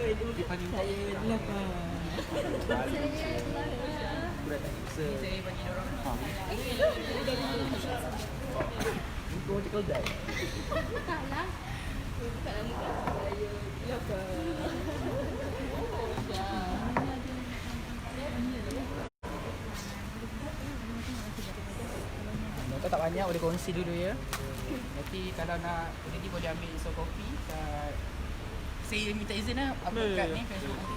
Saya 8. Saya bagi orang. Political die. Taklah. Bukan nama saya 8. Kau tak banyak boleh kongsi dulu ya. Nanti kalau nak jadi boleh ambil isu kopi kat saya minta izin lah upload kat ni Facebook nanti.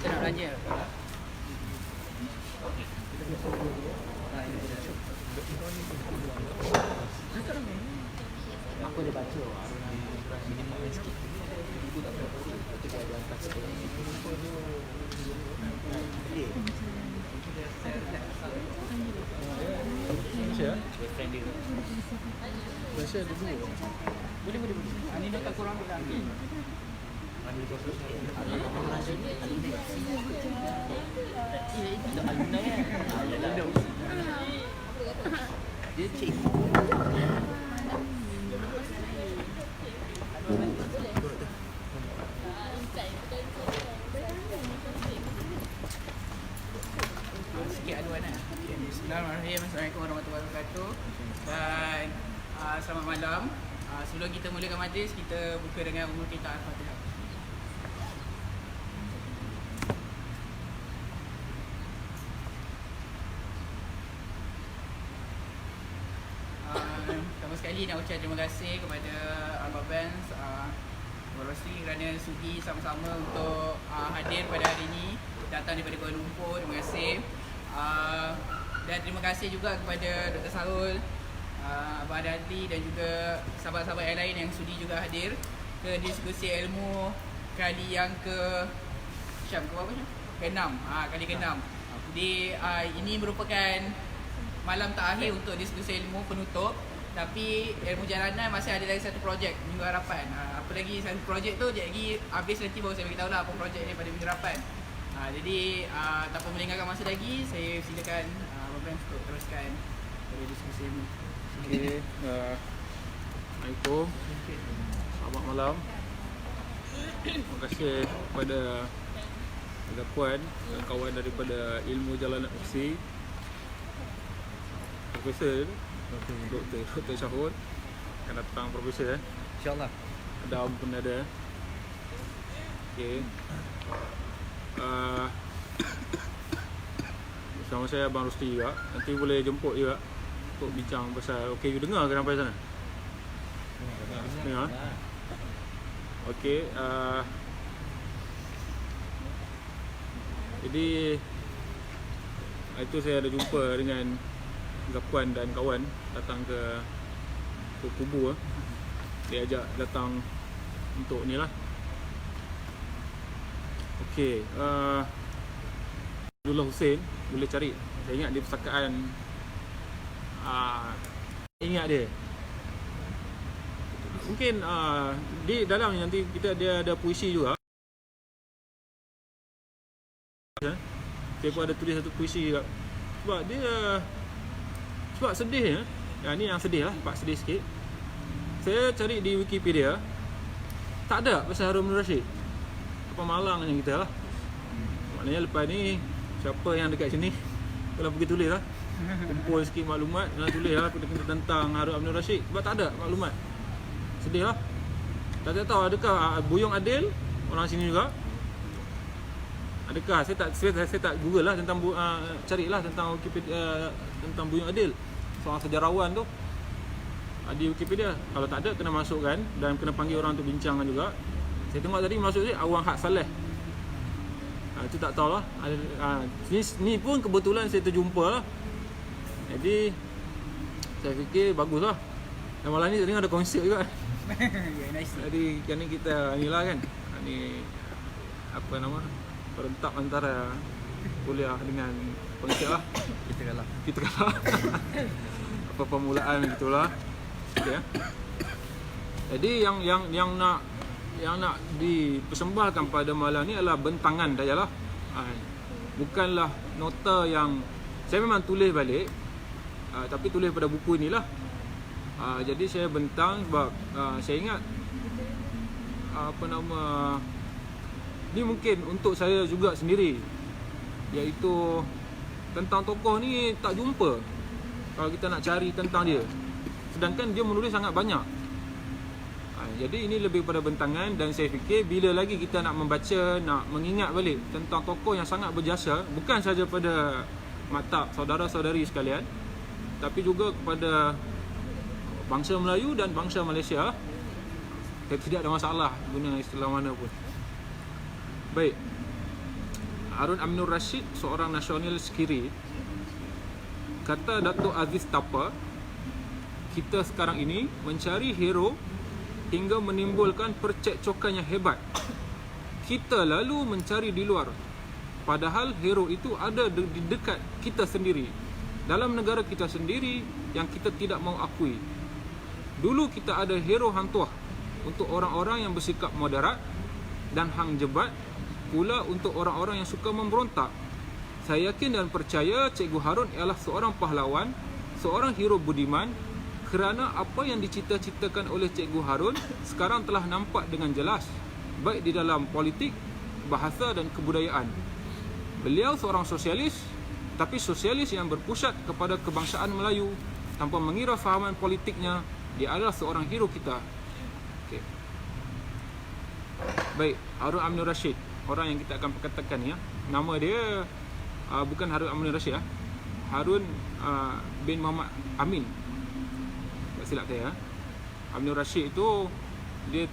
Saya nak belanja. Aku ada baca minimal sikit. Ibu tak berapa hari. Lepas tu dia ada angkat sikit. Malaysia? Boyfriend dia. Malaysia ada dua. Boleh. Ini nak tak kurang ambil lah. Ada khusus ni. Ada Malaysia ni. Ada Aluna kan? Dia cik. Sikit aduan lah. Bismillahirrahmanirrahim. Assalamualaikum warahmatullahi wabarakatuh. Dan selamat malam. Sebelum kita mulakan majlis, kita buka dengan umur kita Al-Fatihah. Pertama sekali nak ucap terima kasih kepada Alba Bands Rosli kerana sudi sama-sama untuk hadir pada hari ini, datang daripada Kuala Lumpur. Terima kasih. Dan terima kasih juga kepada Dr. Sarul, Abang Adli dan juga sahabat-sahabat yang lain yang sudi juga hadir ke diskusi ilmu kali yang ke-6. Kali ke-6. Jadi ini merupakan malam terakhir untuk diskusi ilmu penutup. Tapi ilmu jalanan masih ada lagi satu projek Minggu Harapan. Apa lagi satu projek tu jadi habis nanti baru saya beritahu lah apa projek ni pada Minggu Harapan. Jadi tanpa melengahkan masa lagi, saya silakan Abang Ben untuk teruskan dari diskusi ilmu. Okay, Assalamualaikum. Selamat malam. Terima kasih kepada Puan dan kawan daripada Ilmu Jalanan Opsi, Profesor Dr. Syahud akan datang, Profesor InsyaAllah. Adam pun ada. Okay. Bersama saya Abang Rusli juga. Nanti boleh jemput juga untuk bincang pasal OKU. Dengar ke sampai sana? Dengar? Okay. Jadi itu saya ada jumpa dengan Puan dan kawan datang ke kubu. Dia ajak datang untuk ni lah. Okay, Abdullah Hussein boleh cari. Saya ingat di perpustakaan, ingat dia. Mungkin di dalam nanti dia ada puisi juga. Saya pun ada tulis satu puisi juga. Sebab sedih ya. Ni yang sedih lah, part sedih sikit. Saya cari di Wikipedia, tak ada pasal Harun bin Rashid. Apa malang macam kita lah. Maknanya lepas ni, siapa yang dekat sini, kalau pergi tulis lah, kumpul sikit maklumat, dan tulis lah tentang Harun bin Rashid. Sebab tak ada maklumat. Sedih lah. Tak tahu adakah Buyung Adil, orang sini juga. Adakah saya tak Google lah tentang carilah tentang Wikipedia tentang Buyung Adil, seorang sejarawan tu di Wikipedia. Kalau tak ada, kena masukkan dan kena panggil orang untuk bincangkan juga. Saya tengok tadi masuk Awang Haq Saleh. Itu tak tahulah. Ni pun kebetulan saya terjumpa lah. Jadi saya fikir baguslah. Dan malam ni tadi ada konsert juga. Yeah, nice. Jadi kan ni kita ni lah kan. Ni apa nama? Perentak antara kuliah dengan konsert lah. Kita kalah. Apa permulaan gitulah. Okey. Jadi yang nak dipersembahkan pada malam ni adalah bentangan sajalah. Bukanlah nota yang saya memang tulis balik, tapi tulis pada buku inilah. Jadi saya bentang sebab saya ingat ni mungkin untuk saya juga sendiri, iaitu tentang tokoh ni tak jumpa kalau kita nak cari tentang dia, sedangkan dia menulis sangat banyak. Jadi ini lebih pada bentangan, dan saya fikir bila lagi kita nak membaca, nak mengingat balik tentang tokoh yang sangat berjasa, bukan saja pada maktab saudara-saudari sekalian, tapi juga kepada bangsa Melayu dan bangsa Malaysia. Tidak ada masalah guna istilah mana pun. Baik, Harun Aminur Rashid, seorang nasionalis kiri, kata Datuk Aziz Tapa, kita sekarang ini mencari hero hingga menimbulkan percekcokan yang hebat. Kita lalu mencari di luar, padahal hero itu ada di dekat kita sendiri, dalam negara kita sendiri yang kita tidak mahu akui. Dulu kita ada hero Hang Tuah untuk orang-orang yang bersikap moderat, dan Hang Jebat pula untuk orang-orang yang suka memberontak. Saya yakin dan percaya Cikgu Harun ialah seorang pahlawan, seorang hero budiman, kerana apa yang dicita-citakan oleh Cikgu Harun sekarang telah nampak dengan jelas, baik di dalam politik, bahasa dan kebudayaan. Beliau seorang sosialis, tapi sosialis yang berpusat kepada kebangsaan Melayu tanpa mengira fahaman politiknya. Dia adalah seorang hero kita. Okay. Baik, Harun Aminur Rashid, orang yang kita akan perkatakan ya. Nama dia bukan Harun Aminur Rashid ya. Harun bin Muhammad Amin. Tak silap saya. Aminur Rashid itu dia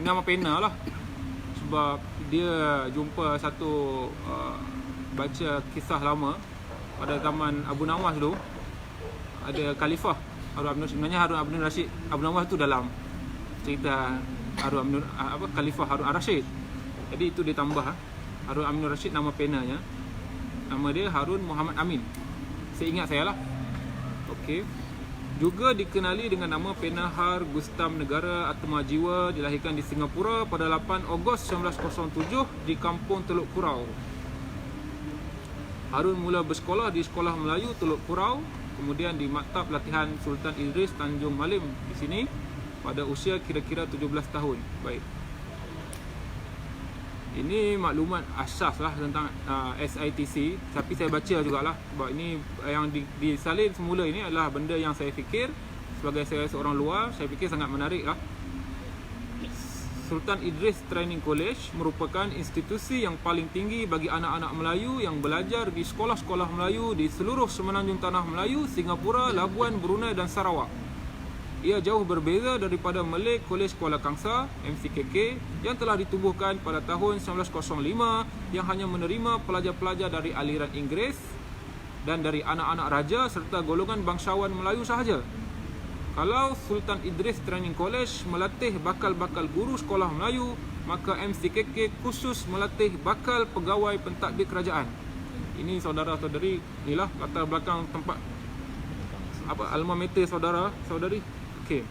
nama pena lah, sebab dia jumpa satu baca kisah lama pada zaman Abu Nawas dulu. Ada khalifah Harun Aminur, sebenarnya Harun Aminur Rashid, Abu Nawas tu dalam cerita Harun Aminur khalifah Harun Ar-Rashid. Jadi itu dia tambah Harun Aminur Rashid, nama penanya. Nama dia Harun Muhammad Amin. Seingat saya lah. Okey. Juga dikenali dengan nama pena Har Gustam Negara Atmajiwa, dilahirkan di Singapura pada 8 Ogos 1907 di Kampung Teluk Kurau. Harun mula bersekolah di Sekolah Melayu Teluk Kurau, kemudian di Maktab Latihan Sultan Idris Tanjung Malim di sini pada usia kira-kira 17 tahun. Baik. Ini maklumat asas lah tentang SITC, tapi saya baca jugalah, sebab ini yang disalin semula ini adalah benda yang saya fikir sebagai saya seorang luar, saya fikir sangat menarik lah. Sultan Idris Training College merupakan institusi yang paling tinggi bagi anak-anak Melayu yang belajar di sekolah-sekolah Melayu di seluruh semenanjung tanah Melayu, Singapura, Labuan, Brunei dan Sarawak. Ia jauh berbeza daripada Malay College Kuala Kangsar (MCKK) yang telah ditubuhkan pada tahun 1905 yang hanya menerima pelajar-pelajar dari aliran Inggeris dan dari anak-anak raja serta golongan bangsawan Melayu sahaja. Kalau Sultan Idris Training College melatih bakal-bakal guru sekolah Melayu, maka MCKK khusus melatih bakal pegawai pentadbir kerajaan. Ini saudara-saudari, inilah latar belakang tempat alma mater saudara-saudari. Okey.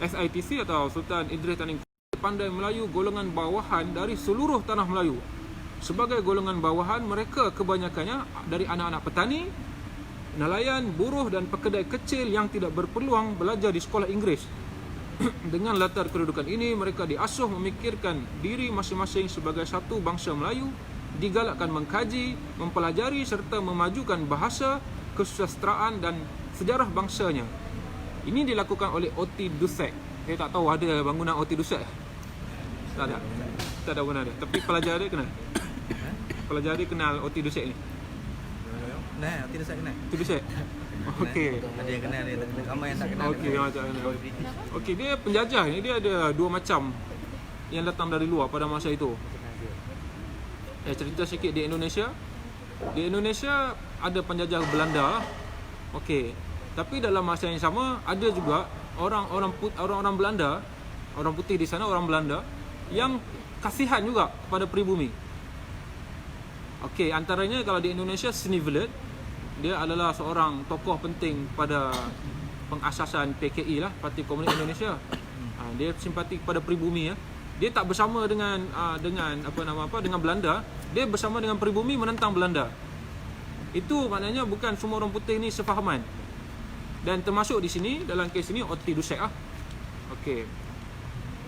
SITC atau Sultan Idris Training College pandai Melayu golongan bawahan dari seluruh tanah Melayu. Sebagai golongan bawahan, mereka kebanyakannya dari anak-anak petani, nelayan, buruh dan pekedai kecil yang tidak berpeluang belajar di sekolah Inggeris. Dengan latar kedudukan ini, mereka diasuh memikirkan diri masing-masing sebagai satu bangsa Melayu, digalakkan mengkaji, mempelajari serta memajukan bahasa, kesusastraan dan sejarah bangsanya. Ini dilakukan oleh O.T. Dusek. Saya tak tahu ada bangunan O.T. Dusek. Tak ada. Tak ada bangunan dia. Tapi pelajar dia kenal. Pelajar dia kenal O.T. Dusek ni. Nah, O.T. Dusek kenal. O.T. Dusek. Okey. Ada yang kenal dia, ramai yang tak kenal. Okey, yang tak kenal. Okey, dia penjajah ni, dia ada dua macam yang datang dari luar pada masa itu. Cerita sikit di Indonesia. Di Indonesia ada penjajah Belanda lah. Okey. Tapi dalam masa yang sama ada juga orang-orang Belanda, orang putih di sana, orang Belanda yang kasihan juga kepada pribumi. Okey, antaranya kalau di Indonesia Sneevliet, dia adalah seorang tokoh penting pada pengasasan PKI lah, Parti Komunis Indonesia. Dia simpati kepada pribumi ya. Dia tak bersama dengan dengan Belanda, dia bersama dengan pribumi menentang Belanda. Itu maknanya bukan semua orang putih ni sefahaman. Dan termasuk di sini dalam kes ini Oti Dusek ah. Okey.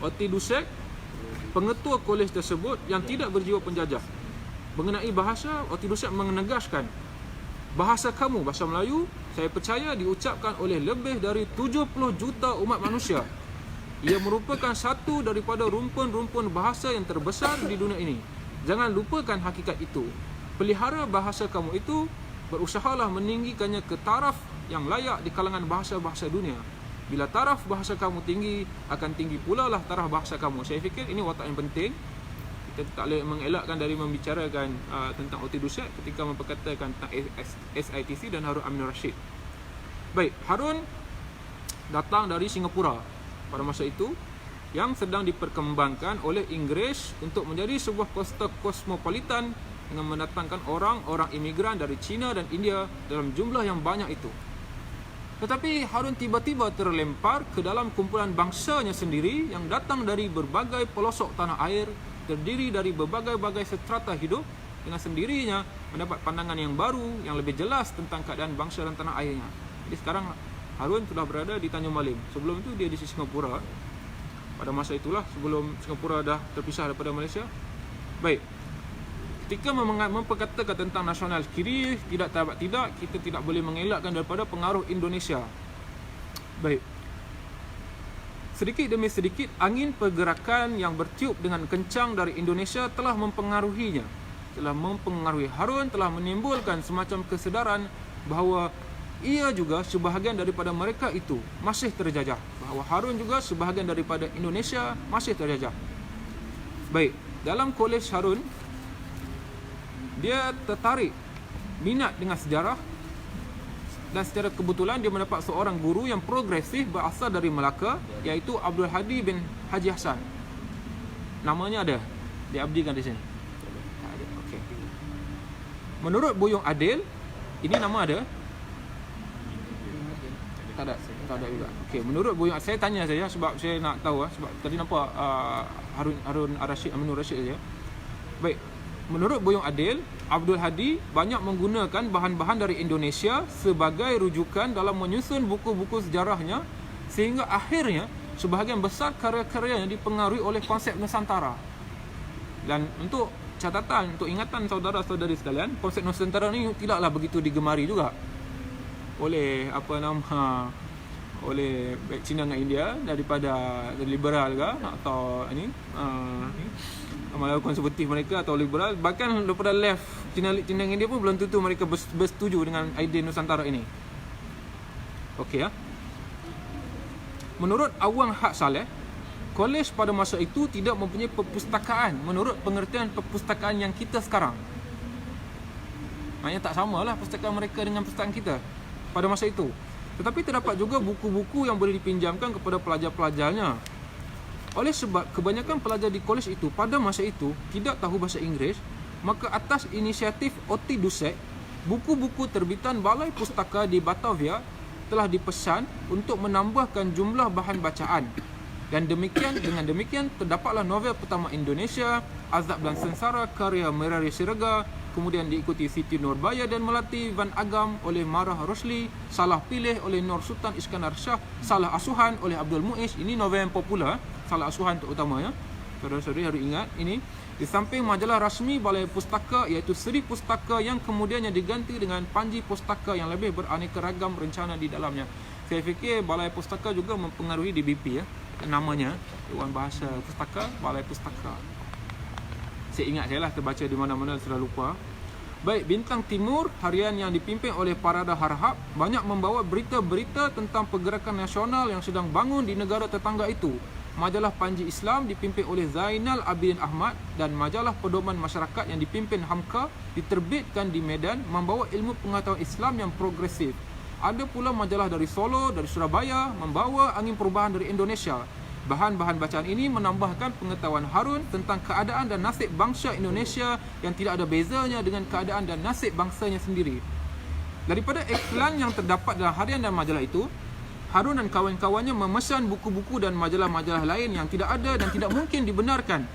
Oti Dusek pengetua kolej tersebut yang tidak berjiwa penjajah. Mengenai bahasa, Oti Dusek menegaskan bahasa kamu, bahasa Melayu, saya percaya diucapkan oleh lebih dari 70 juta umat manusia. Ia merupakan satu daripada rumpun-rumpun bahasa yang terbesar di dunia ini. Jangan lupakan hakikat itu. Pelihara bahasa kamu itu, berusahalah meninggikannya ke taraf yang layak di kalangan bahasa-bahasa dunia. Bila taraf bahasa kamu tinggi, akan tinggi pula lah taraf bahasa kamu. Saya fikir ini watak yang penting. Kita tak boleh mengelakkan dari membicarakan tentang Oti Dusek ketika memperkatakan tentang SITC dan Harun Aminur Rashid. Baik, Harun datang dari Singapura pada masa itu yang sedang diperkembangkan oleh Inggeris untuk menjadi sebuah kota kosmopolitan dengan mendatangkan orang-orang imigran dari China dan India dalam jumlah yang banyak itu. Tetapi Harun tiba-tiba terlempar ke dalam kumpulan bangsanya sendiri yang datang dari berbagai pelosok tanah air, terdiri dari berbagai-bagai strata hidup, dengan sendirinya mendapat pandangan yang baru, yang lebih jelas tentang keadaan bangsa dan tanah airnya. Jadi sekarang Harun sudah berada di Tanjung Malim. Sebelum itu dia di Singapura. Pada masa itulah, sebelum Singapura dah terpisah daripada Malaysia. Baik. Ketika memperkatakan tentang nasional kiri, tidak kita tidak boleh mengelakkan daripada pengaruh Indonesia. Baik. Sedikit demi sedikit, angin pergerakan yang bertiup dengan kencang dari Indonesia telah mempengaruhinya. Telah mempengaruhi Harun, telah menimbulkan semacam kesedaran bahawa ia juga sebahagian daripada mereka itu masih terjajah. Bahawa Harun juga sebahagian daripada Indonesia masih terjajah. Baik, dalam kolej Harun, dia tertarik minat dengan sejarah dan secara kebetulan dia mendapat seorang guru yang progresif berasal dari Melaka, iaitu Abdul Hadi bin Haji Hassan. Namanya ada, dia abdikan di sini. Tak ada. Okey. Menurut Buyung Adil, ini nama ada? Tak ada juga. Okey, menurut Buyung, saya tanya saja sebab saya nak tahu sebab tadi nampak Harun Aminur Rashid saja. Baik. Menurut Buyung Adil, Abdul Hadi banyak menggunakan bahan-bahan dari Indonesia sebagai rujukan dalam menyusun buku-buku sejarahnya, sehingga akhirnya sebahagian besar karya-karyanya dipengaruhi oleh konsep Nusantara. Dan untuk catatan, untuk ingatan saudara-saudari sekalian, konsep Nusantara ni tidaklah begitu digemari juga oleh oleh baik China dengan India, daripada liberal ke atau ini amalan konservatif mereka atau liberal, bahkan daripada left China dengan India pun belum tentu mereka bersetuju dengan idea Nusantara ini. Okey ya. Menurut Awang Haq Saleh, kolej pada masa itu tidak mempunyai perpustakaan menurut pengertian perpustakaan yang kita sekarang. Maknanya tak samalah perpustakaan mereka dengan perpustakaan kita pada masa itu. Tetapi terdapat juga buku-buku yang boleh dipinjamkan kepada pelajar-pelajarnya. Oleh sebab kebanyakan pelajar di kolej itu pada masa itu tidak tahu bahasa Inggeris, maka atas inisiatif Oti Dusek, buku-buku terbitan Balai Pustaka di Batavia telah dipesan untuk menambahkan jumlah bahan bacaan. Dan dengan demikian terdapatlah novel pertama Indonesia, Azab dan Sengsara karya Merari Siraga, kemudian diikuti Siti Nurbaya dan Melati Van Agam oleh Marah Rosli, Salah Pilih oleh Nur Sultan Iskandar Shah, Salah Asuhan oleh Abdul Muiz. Ini novel yang popular, Salah Asuhan terutama ya. Saudara-saudari harus ingat ini. Di samping majalah rasmi Balai Pustaka, iaitu Seri Pustaka yang kemudiannya diganti dengan Panji Pustaka yang lebih beraneka ragam rencana di dalamnya. Saya fikir Balai Pustaka juga mempengaruhi DBP ya. Namanya Dewan Bahasa Pustaka, Balai Pustaka. Saya ingat saya lah terbaca di mana-mana, sudah lupa. Baik, Bintang Timur, harian yang dipimpin oleh Parada Harhab, banyak membawa berita-berita tentang pergerakan nasional yang sedang bangun di negara tetangga itu. majalah Panji Islam dipimpin oleh Zainal Abidin Ahmad dan majalah Pedoman Masyarakat yang dipimpin Hamka diterbitkan di Medan membawa ilmu pengetahuan Islam yang progresif. Ada pula majalah dari Solo, dari Surabaya membawa angin perubahan dari Indonesia. Bahan-bahan bacaan ini menambahkan pengetahuan Harun tentang keadaan dan nasib bangsa Indonesia yang tidak ada bezanya dengan keadaan dan nasib bangsanya sendiri. Daripada iklan yang terdapat dalam harian dan majalah itu, Harun dan kawan-kawannya memesan buku-buku dan majalah-majalah lain yang tidak ada dan tidak mungkin dibenarkan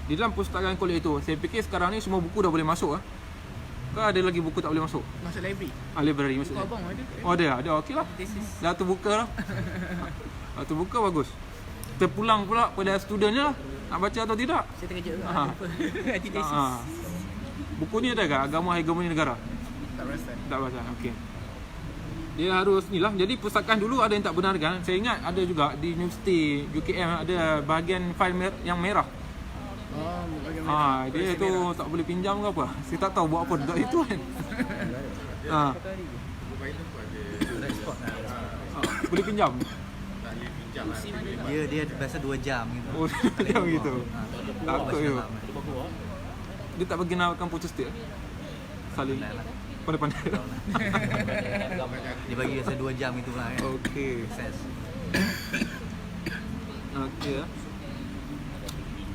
di dalam pustakaan kolej itu. Saya fikir sekarang ni semua buku dah boleh masuk. Ke ada lagi buku tak boleh masuk? Masuk library. Library Buku maksudnya. abang ada. Oh ada. Okey lah. Thesis. Dah terbuka lah. Dah terbuka bagus. Terpulang pula pada studentnya lah. Nak baca atau tidak? Saya terkejut juga. Ha. Lupa. Anti-thesis. Buku ni ada ke? Agama Hegemoni Negara? Tak perasan. Tak pasal. Okey. Dia harus ni lah. Jadi pustakaan dulu ada yang tak benarkan. Saya ingat ada juga di Universiti UKM ada bahagian fail yang merah. Oh, bagaimana? Dia tu tak boleh pinjam ke apa. Saya tak tahu buat apa dekat itu kan. Boleh pinjam. Dia biasa 2 jam gitu. Oh, dia gitu. Takut you. Lah. Dia tak bagi nak komputer stick. Saling pandai-pandai. Dia bagi biasa 2 jam gitu lah kan. Okey. Access. Okey.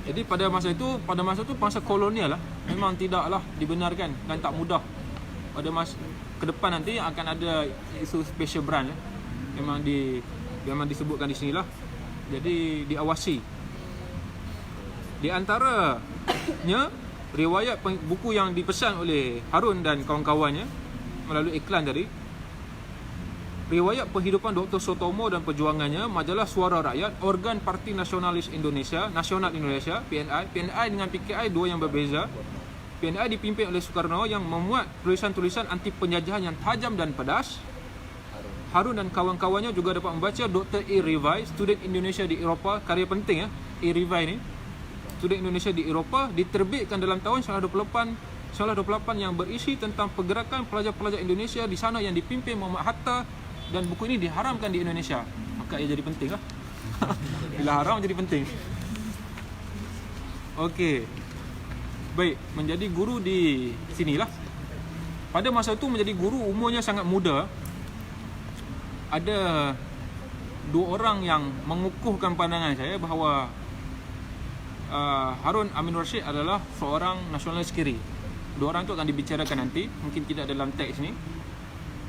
Jadi pada masa itu masa kolonial lah, memang tidaklah dibenarkan dan tak mudah. Pada masa ke depan nanti akan ada isu special branch memang disebutkan di sinilah. Jadi diawasi. Di antaranya riwayat buku yang dipesan oleh Harun dan kawan-kawannya melalui iklan tadi. Riwayat penghidupan Dr. Sotomo dan perjuangannya, majalah Suara Rakyat, organ Parti Nasionalis Indonesia, Nasional Indonesia, PNI. PNI dengan PKI dua yang berbeza. PNI dipimpin oleh Soekarno yang memuat tulisan-tulisan anti penjajahan yang tajam dan pedas. Harun dan kawan-kawannya juga dapat membaca Dr. A. Revai, Student Indonesia di Eropah, karya penting A. Revai ni. Student Indonesia di Eropah diterbitkan dalam tahun 1928 yang berisi tentang pergerakan pelajar-pelajar Indonesia di sana yang dipimpin Muhammad Hatta, dan buku ini diharamkan di Indonesia. Maka ia jadi penting lah. Bila haram jadi penting. Okey. Baik, menjadi guru di sinilah. Pada masa itu menjadi guru umurnya sangat muda. Ada 2 orang yang mengukuhkan pandangan saya bahawa Harun Aminuddin Rashid adalah seorang nasionalis kiri. 2 orang itu akan dibicarakan nanti, mungkin tidak dalam teks ni.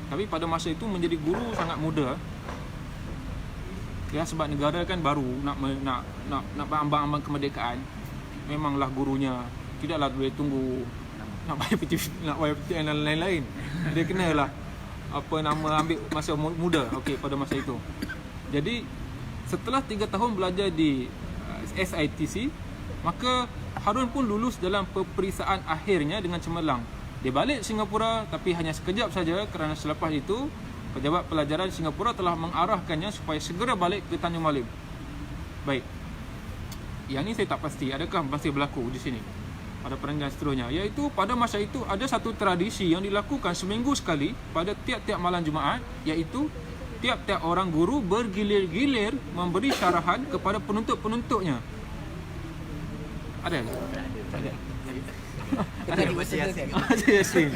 Tapi pada masa itu menjadi guru sangat muda. Ya, sebab negara kan baru nak ambang-ambang kemerdekaan. Memanglah gurunya tidaklah boleh tunggu nak bayar PTN dan lain-lain. Dia kenalah ambil masa muda. Okey, pada masa itu. Jadi setelah 3 tahun belajar di SITC, maka Harun pun lulus dalam peperiksaan akhirnya dengan cemerlang. Dia balik Singapura tapi hanya sekejap saja kerana selepas itu pejabat pelajaran Singapura telah mengarahkannya supaya segera balik ke Tanjung Malim. Baik. Yang ni saya tak pasti adakah masih berlaku di sini pada perenggan seterusnya, iaitu pada masa itu ada satu tradisi yang dilakukan seminggu sekali pada tiap-tiap malam Jumaat, iaitu tiap-tiap orang guru bergilir-gilir memberi syarahan kepada penuntut-penuntutnya. Ada? Ada. Ada baca Yasin. Baca Yasin.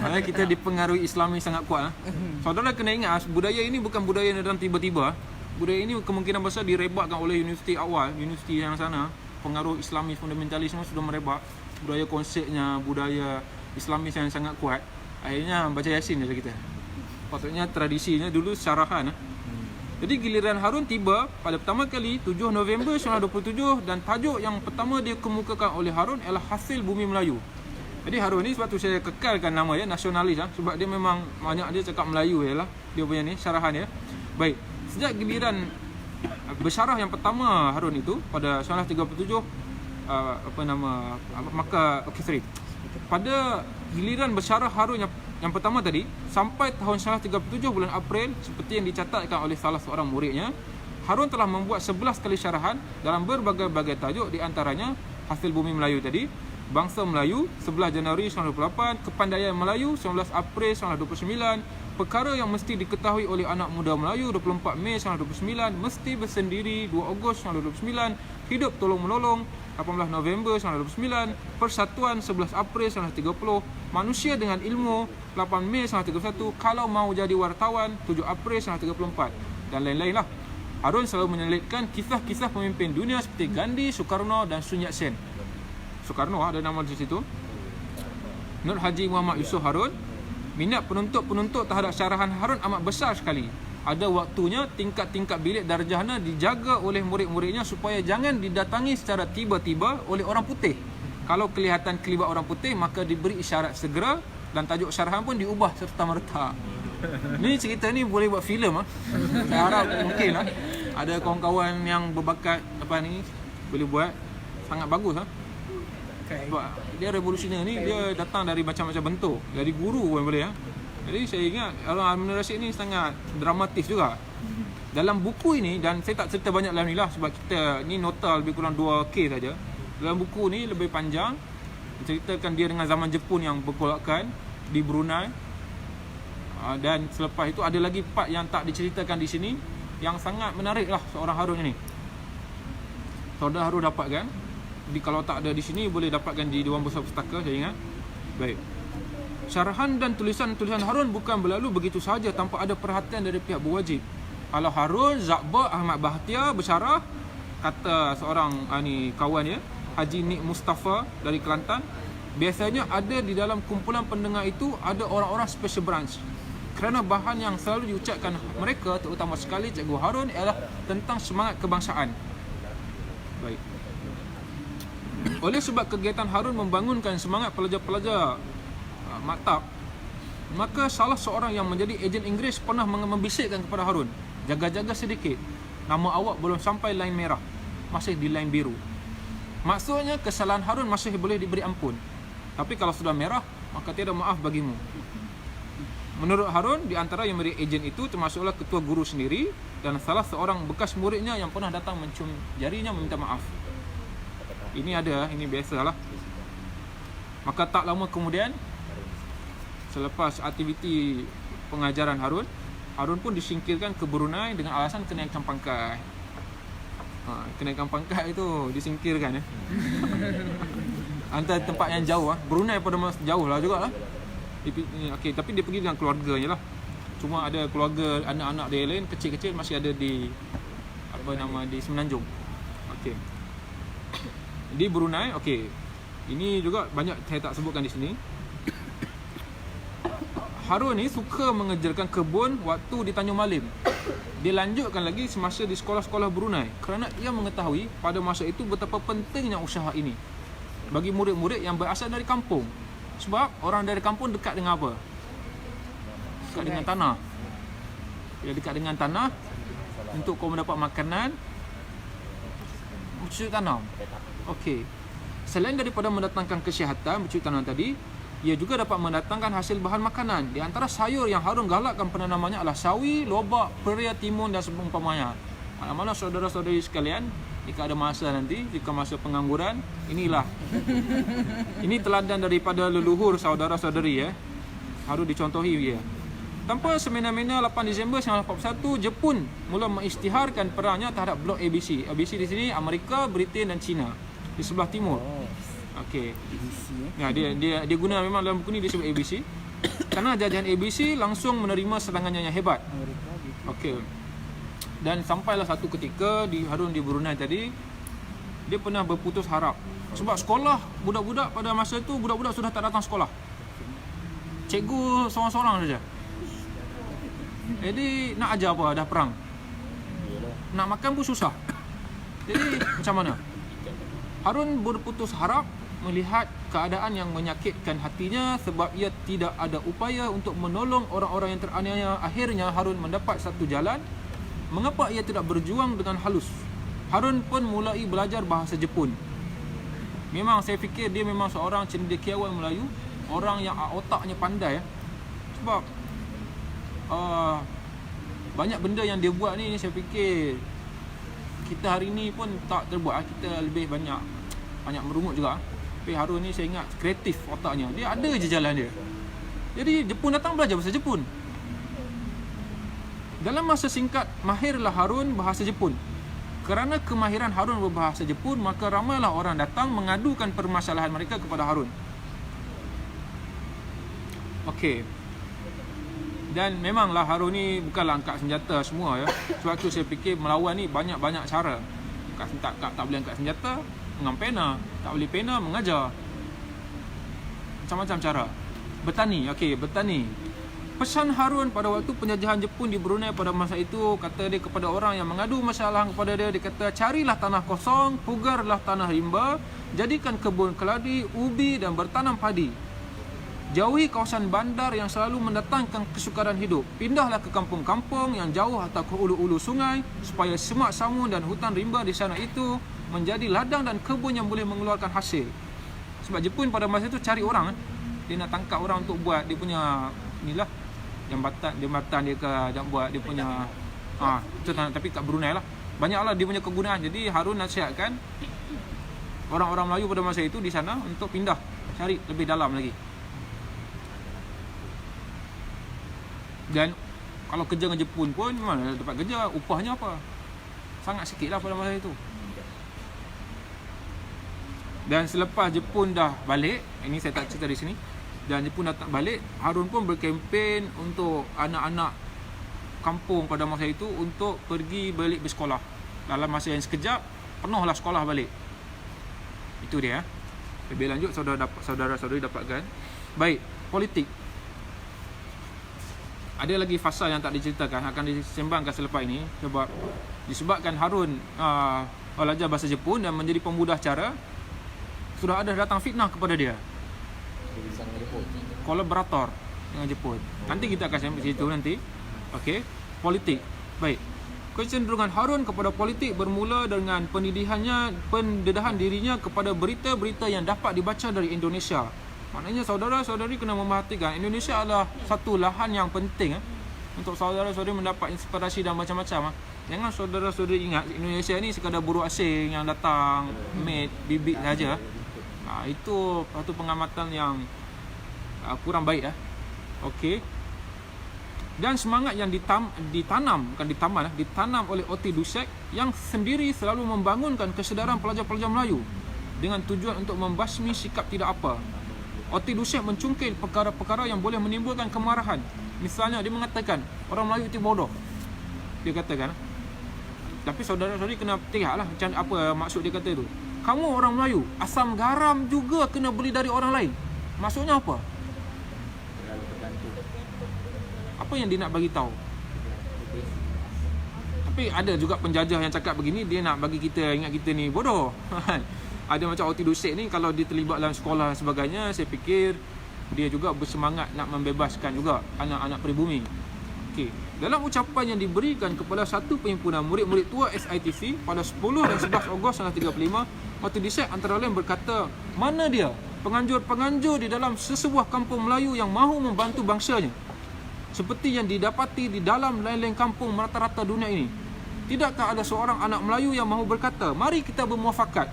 Maknanya kita dipengaruhi Islami sangat kuat. Saudara kena ingat, budaya ini bukan budaya yang datang tiba-tiba. Budaya ini kemungkinan besar direbakkan oleh universiti awal, universiti yang sana. Pengaruh Islami fundamentalisme sudah merebak. Budaya konsepnya, budaya Islamis yang sangat kuat. Akhirnya baca Yasin je kita. Patutnya tradisinya dulu syarahan. Jadi giliran Harun tiba pada pertama kali 7 November 1927 dan tajuk yang pertama dia kemukakan oleh Harun ialah Hasil Bumi Melayu. Jadi Harun ni sebab tu saya kekalkan nama dia nasionalis sebab dia memang banyak dia cakap Melayu ialah dia punya ni syarahan dia. Baik, sejak giliran bersyarah yang pertama Harun itu pada 1937 pada giliran bersyarah Harun yang pertama tadi sampai tahun 1937 bulan April seperti yang dicatatkan oleh salah seorang muridnya, Harun telah membuat 11 kali syarahan dalam berbagai-bagai tajuk, di antaranya Hasil Bumi Melayu tadi, Bangsa Melayu 11 Januari 1928, Kepandaian Melayu 19 April 1929, perkara yang mesti diketahui oleh anak muda Melayu 24 Mei 1929, mesti bersendiri 2 Ogos 1929, hidup tolong-menolong 18 November 1929, persatuan 11 April 1930, manusia dengan ilmu 8 Mei 1931, kalau mau jadi wartawan 7 April 1934 dan lain-lain lah. Harun selalu menyelitkan kisah-kisah pemimpin dunia seperti Gandhi, Soekarno dan Sun Yat-sen. Soekarno ada nama di situ. Nur Haji Muhammad Yusof Harun. Minat penonton-penonton terhadap syarahan Harun amat besar sekali. Ada waktunya tingkat-tingkat bilik darjahnya dijaga oleh murid-muridnya supaya jangan didatangi secara tiba-tiba oleh orang putih. Kalau kelihatan kelibat orang putih, maka diberi isyarat segera dan tajuk syarahan pun diubah serta-merta. Ni cerita ni boleh buat filem ah. Saya harap mungkin lah. Ada kawan-kawan yang berbakat apa ni boleh buat, sangat bagus ah. Sebab dia revolusioner ni, dia datang dari macam-macam bentuk. Dari guru pun boleh. Jadi saya ingat Harun Rashid ni sangat dramatis juga. Dalam buku ini, dan saya tak cerita banyak dalam ni lah sebab kita ni nota lebih kurang 2K saja. Dalam buku ni lebih panjang, menceritakan dia dengan zaman Jepun yang bergolakkan di Brunei. Dan selepas itu ada lagi part yang tak diceritakan di sini yang sangat menarik lah seorang Harun ini. Saudara Harun dapatkan. Kalau tak ada di sini boleh dapatkan di Dewan Besar Pustaka, saya ingat. Baik. Syarahan dan tulisan-tulisan Harun bukan berlalu begitu sahaja tanpa ada perhatian dari pihak berwajib. Kalau Harun, Zakbar, Ahmad Bahtiar bersyarah, kata seorang kawan dia, Haji Nik Mustafa dari Kelantan, biasanya ada di dalam kumpulan pendengar itu ada orang-orang special branch. Kerana bahan yang selalu diucapkan mereka, terutama sekali Cikgu Harun, ialah tentang semangat kebangsaan. Baik. Oleh sebab kegiatan Harun membangunkan semangat pelajar-pelajar maktab, maka salah seorang yang menjadi ejen Inggeris pernah membisikkan kepada Harun, jaga-jaga sedikit, nama awak belum sampai lain merah, masih di lain biru. Maksudnya kesalahan Harun masih boleh diberi ampun, tapi kalau sudah merah, maka tiada maaf bagimu. Menurut Harun, di antara yang menjadi ejen itu termasuklah ketua guru sendiri dan salah seorang bekas muridnya yang pernah datang mencium jarinya meminta maaf. Ini ada, ini biasalah. Maka tak lama kemudian, selepas aktiviti pengajaran Harun pun disingkirkan ke Brunei dengan alasan kenaikan pangkat. Kenaikan pangkat itu disingkirkan ya. Antara tempat yang jauh Brunei pada masa jauh lah jugalah. Okey, tapi dia pergi dengan keluarganya lah. Cuma ada keluarga anak-anak dia lain kecil-kecil masih ada di di Semenanjung. Okey. Di Brunei, okey. Ini juga banyak saya tak sebutkan di sini. Harun ni suka mengejarkan kebun waktu di Tanjung Malim. Dia lanjutkan lagi semasa di sekolah-sekolah Brunei kerana ia mengetahui pada masa itu betapa pentingnya usaha ini bagi murid-murid yang berasal dari kampung. Sebab orang dari kampung dekat dengan apa? Dekat dengan tanah. Bila dekat dengan tanah, untuk kau mendapat makanan, bercocok tanam. Okey. Selain daripada mendatangkan kesihatan, bercocok tanam tadi, ia juga dapat mendatangkan hasil bahan makanan. Di antara sayur yang Harun galakkan penanamannya adalah sawi, lobak, peria, timun dan seumpamanya. Mana-mana saudara-saudari sekalian, jika ada masa nanti, jika masa pengangguran, inilah. Ini teladan daripada leluhur saudara-saudari Harun dicontohi ya. Tanpa semena-mena 8 Disember 1941, Jepun mula mengisytiharkan perangnya terhadap blok ABC. ABC di sini Amerika, Britain dan China di sebelah timur. Okey. Ya, dia guna memang dalam buku ni dia sebut ABC. Kerana jajahan ABC langsung menerima serangannya yang hebat. Okey. Dan sampailah satu ketika di Harun di Brunei tadi, dia pernah berputus harap. Sebab sekolah budak-budak pada masa itu budak-budak sudah tak datang sekolah. Cikgu seorang-seorang saja. Jadi nak ajar apa dah perang. Nak makan pun susah. Jadi macam mana? Harun berputus harap melihat keadaan yang menyakitkan hatinya sebab ia tidak ada upaya untuk menolong orang-orang yang teraniaya. Akhirnya Harun mendapat satu jalan. Mengapa ia tidak berjuang dengan halus? Harun pun mulai belajar bahasa Jepun. Memang saya fikir dia memang seorang cendekiawan Melayu, orang yang otaknya pandai Sebab banyak benda yang dia buat ni saya fikir kita hari ni pun tak terbuat. Kita lebih banyak merungut juga. Tapi Harun ni saya ingat kreatif otaknya. Dia ada je jalan dia. Jadi Jepun datang belajar bahasa Jepun. Dalam masa singkat, mahirlah Harun bahasa Jepun. Kerana kemahiran Harun berbahasa Jepun, maka ramailah orang datang mengadukan permasalahan mereka kepada Harun. Okey. Dan memanglah Harun ni bukanlah angkat senjata semua ya. Sebab tu saya fikir melawan ni banyak-banyak cara. Tak boleh angkat senjata, dengan pena. Tak boleh pena, mengajar. Macam-macam cara. Bertani, okey, bertani. Pesan Harun pada waktu penjajahan Jepun di Brunei pada masa itu, kata dia kepada orang yang mengadu masalah kepada dia, dia kata, carilah tanah kosong, pugarlah tanah rimba, jadikan kebun keladi, ubi dan bertanam padi. Jauhi kawasan bandar yang selalu mendatangkan kesukaran hidup. Pindahlah ke kampung-kampung yang jauh atau ke ulu-ulu sungai, supaya semak samun dan hutan rimba di sana itu menjadi ladang dan kebun yang boleh mengeluarkan hasil. Sebab Jepun pada masa itu cari orang, dia nak tangkap orang untuk buat dia punya inilah, jambatan dia ke, buat dia punya itu tapi kat Brunei lah. Banyaklah dia punya kegunaan. Jadi Harun nasihatkan orang-orang Melayu pada masa itu di sana untuk pindah, cari lebih dalam lagi. Dan kalau kerja dengan Jepun pun mana dapat kerja, upahnya apa? Sangat sikit lah pada masa itu. Dan selepas Jepun dah balik, ini saya tak cerita di sini, dan Jepun datang balik, Harun pun berkempen untuk anak-anak kampung pada masa itu untuk pergi balik bersekolah. Dalam masa yang sekejap, penuhlah sekolah balik. Itu dia. Lebih lanjut saudara-saudari dapatkan. Baik, politik. Ada lagi fasa yang tak diceritakan, akan disembangkan selepas ini. Sebab disebabkan Harun belajar bahasa Jepun dan menjadi pemudah cara, sudah ada datang fitnah kepada dia, kolaborator dengan Jepun. Nanti kita akan sampai situ nanti. Okey, politik. Baik. Kecenderungan Harun kepada politik bermula dengan pendedahan dirinya kepada berita-berita yang dapat dibaca dari Indonesia. Maknanya saudara-saudari kena memerhatikan, Indonesia adalah satu lahan yang penting untuk saudara-saudari mendapat inspirasi dan macam-macam. Jangan saudara-saudari ingat Indonesia ni sekadar buruh asing yang datang mate bibit saja. Itu satu pengamatan yang kurang baik. Okey. Dan semangat yang ditanam oleh Oti Dusek yang sendiri selalu membangunkan kesedaran pelajar-pelajar Melayu dengan tujuan untuk membasmi sikap tidak apa. Oti Dusek mencungkil perkara-perkara yang boleh menimbulkan kemarahan. Misalnya dia mengatakan orang Melayu itu bodoh. Dia katakan. Tapi saudara-saudari kena tengoklah macam apa maksud dia kata itu. Kamu orang Melayu, asam garam juga kena beli dari orang lain. Maksudnya apa? Apa yang dia nak bagi tahu? Tapi ada juga penjajah yang cakap begini, dia nak bagi kita ingat kita ni bodoh. Ada macam Oti Dusek ni, kalau dia terlibat dalam sekolah dan sebagainya, saya fikir dia juga bersemangat nak membebaskan juga anak-anak pribumi. Okey. Dalam ucapan yang diberikan kepada satu perhimpunan murid-murid tua SITC pada 10 dan 11 Ogos 1935, Oti Dusek antara lain berkata, mana dia penganjur-penganjur di dalam sesebuah kampung Melayu yang mahu membantu bangsanya, seperti yang didapati di dalam lain-lain kampung merata-rata dunia ini? Tidakkah ada seorang anak Melayu yang mahu berkata, mari kita bermuafakat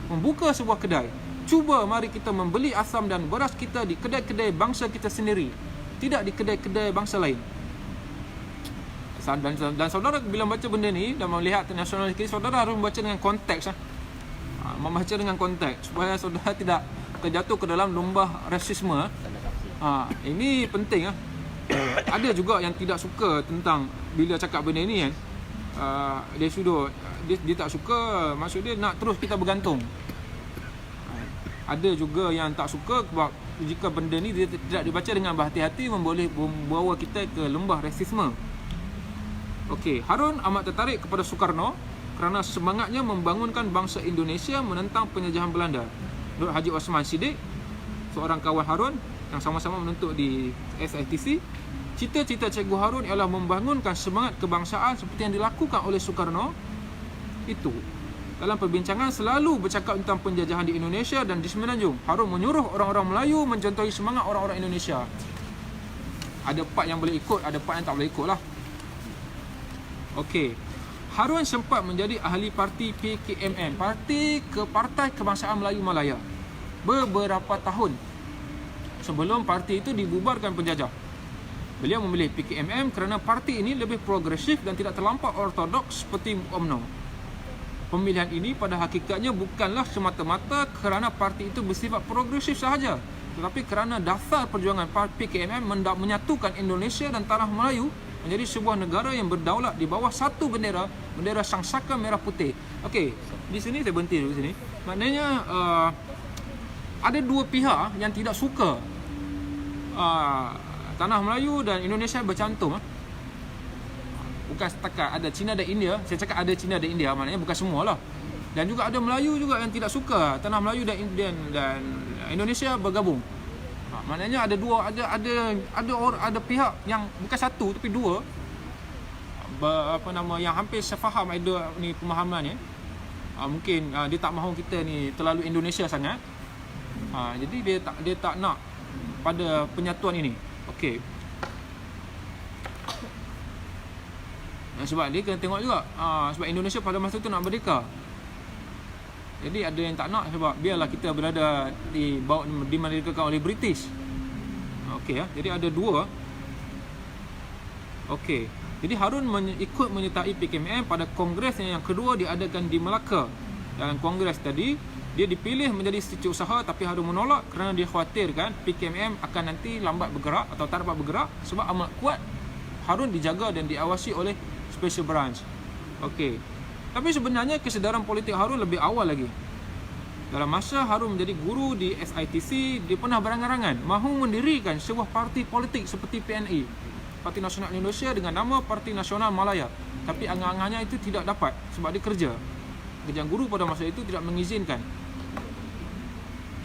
membuka sebuah kedai, cuba mari kita membeli asam dan beras kita di kedai-kedai bangsa kita sendiri, tidak di kedai-kedai bangsa lain. Dan saudara bila baca benda ni dan melihat nasionalis ini, saudara harus membaca dengan konteks. Membaca dengan konteks supaya saudara tidak terjatuh ke dalam lembah rasisme. Ini penting. Ada juga yang tidak suka tentang bila cakap benda ni kan. Dia tak suka, maksud dia nak terus kita bergantung. Ada juga yang tak suka sebab jika benda ni dia tidak dibaca dengan berhati-hati boleh membawa kita ke lembah rasisme. Okey, Harun amat tertarik kepada Soekarno kerana semangatnya membangunkan bangsa Indonesia menentang penjajahan Belanda. Menurut Haji Osman Siddiq, seorang kawan Harun yang sama-sama menuntut di SITC, cita-cita Cikgu Harun ialah membangunkan semangat kebangsaan seperti yang dilakukan oleh Soekarno. Itu dalam perbincangan selalu bercakap tentang penjajahan di Indonesia dan di Semenanjung. Harun menyuruh orang-orang Melayu mencontohi semangat orang-orang Indonesia. Ada part yang boleh ikut, ada part yang tak boleh ikut lah. Okey, Harun sempat menjadi ahli parti PKMN, Partai Kebangsaan Melayu Malaya, beberapa tahun sebelum parti itu dibubarkan penjajah. Beliau memilih PKMM kerana parti ini lebih progresif dan tidak terlampau ortodoks seperti UMNO. Pemilihan ini pada hakikatnya bukanlah semata-mata kerana parti itu bersifat progresif sahaja, tetapi kerana dasar perjuangan PKMM menyatukan Indonesia dan Tanah Melayu menjadi sebuah negara yang berdaulat di bawah satu bendera, bendera Sangsaka Merah Putih. Okey, di sini saya berhenti dulu sini. Maknanya ada dua pihak yang tidak suka Tanah Melayu dan Indonesia bercantum. Bukan setakat ada Cina dan India. Saya cakap ada Cina dan India, maknanya bukan semualah. Dan juga ada Melayu juga yang tidak suka Tanah Melayu dan Indonesia bergabung. Maknanya ada dua, ada pihak yang bukan satu tapi dua, yang hampir sefaham ada ni pemahaman ya. Mungkin dia tak mahu kita ni terlalu Indonesia sangat. Jadi dia tak nak pada penyatuan ini. Okey. Sebab dia kena tengok juga sebab Indonesia pada masa tu nak merdeka. Jadi ada yang tak nak sebab biarlah kita berada dimerdekakan oleh British. Okey ya. Jadi ada dua. Okey. Jadi Harun ikut menyertai PKMM pada kongres yang kedua diadakan di Melaka. Dalam kongres tadi dia dipilih menjadi setiausaha, tapi Harun menolak kerana dia khawatirkan PKMM akan nanti lambat bergerak atau tak dapat bergerak sebab amat kuat. Harun dijaga dan diawasi oleh Special Branch. Okey. Tapi sebenarnya kesedaran politik Harun lebih awal lagi. Dalam masa Harun menjadi guru di SITC, dia pernah berangan-angan mahu mendirikan sebuah parti politik seperti PNI, Parti Nasional Indonesia, dengan nama Parti Nasional Malaya. Tapi angan-angannya itu tidak dapat sebab dia kerja. Kerjaan guru pada masa itu tidak mengizinkan.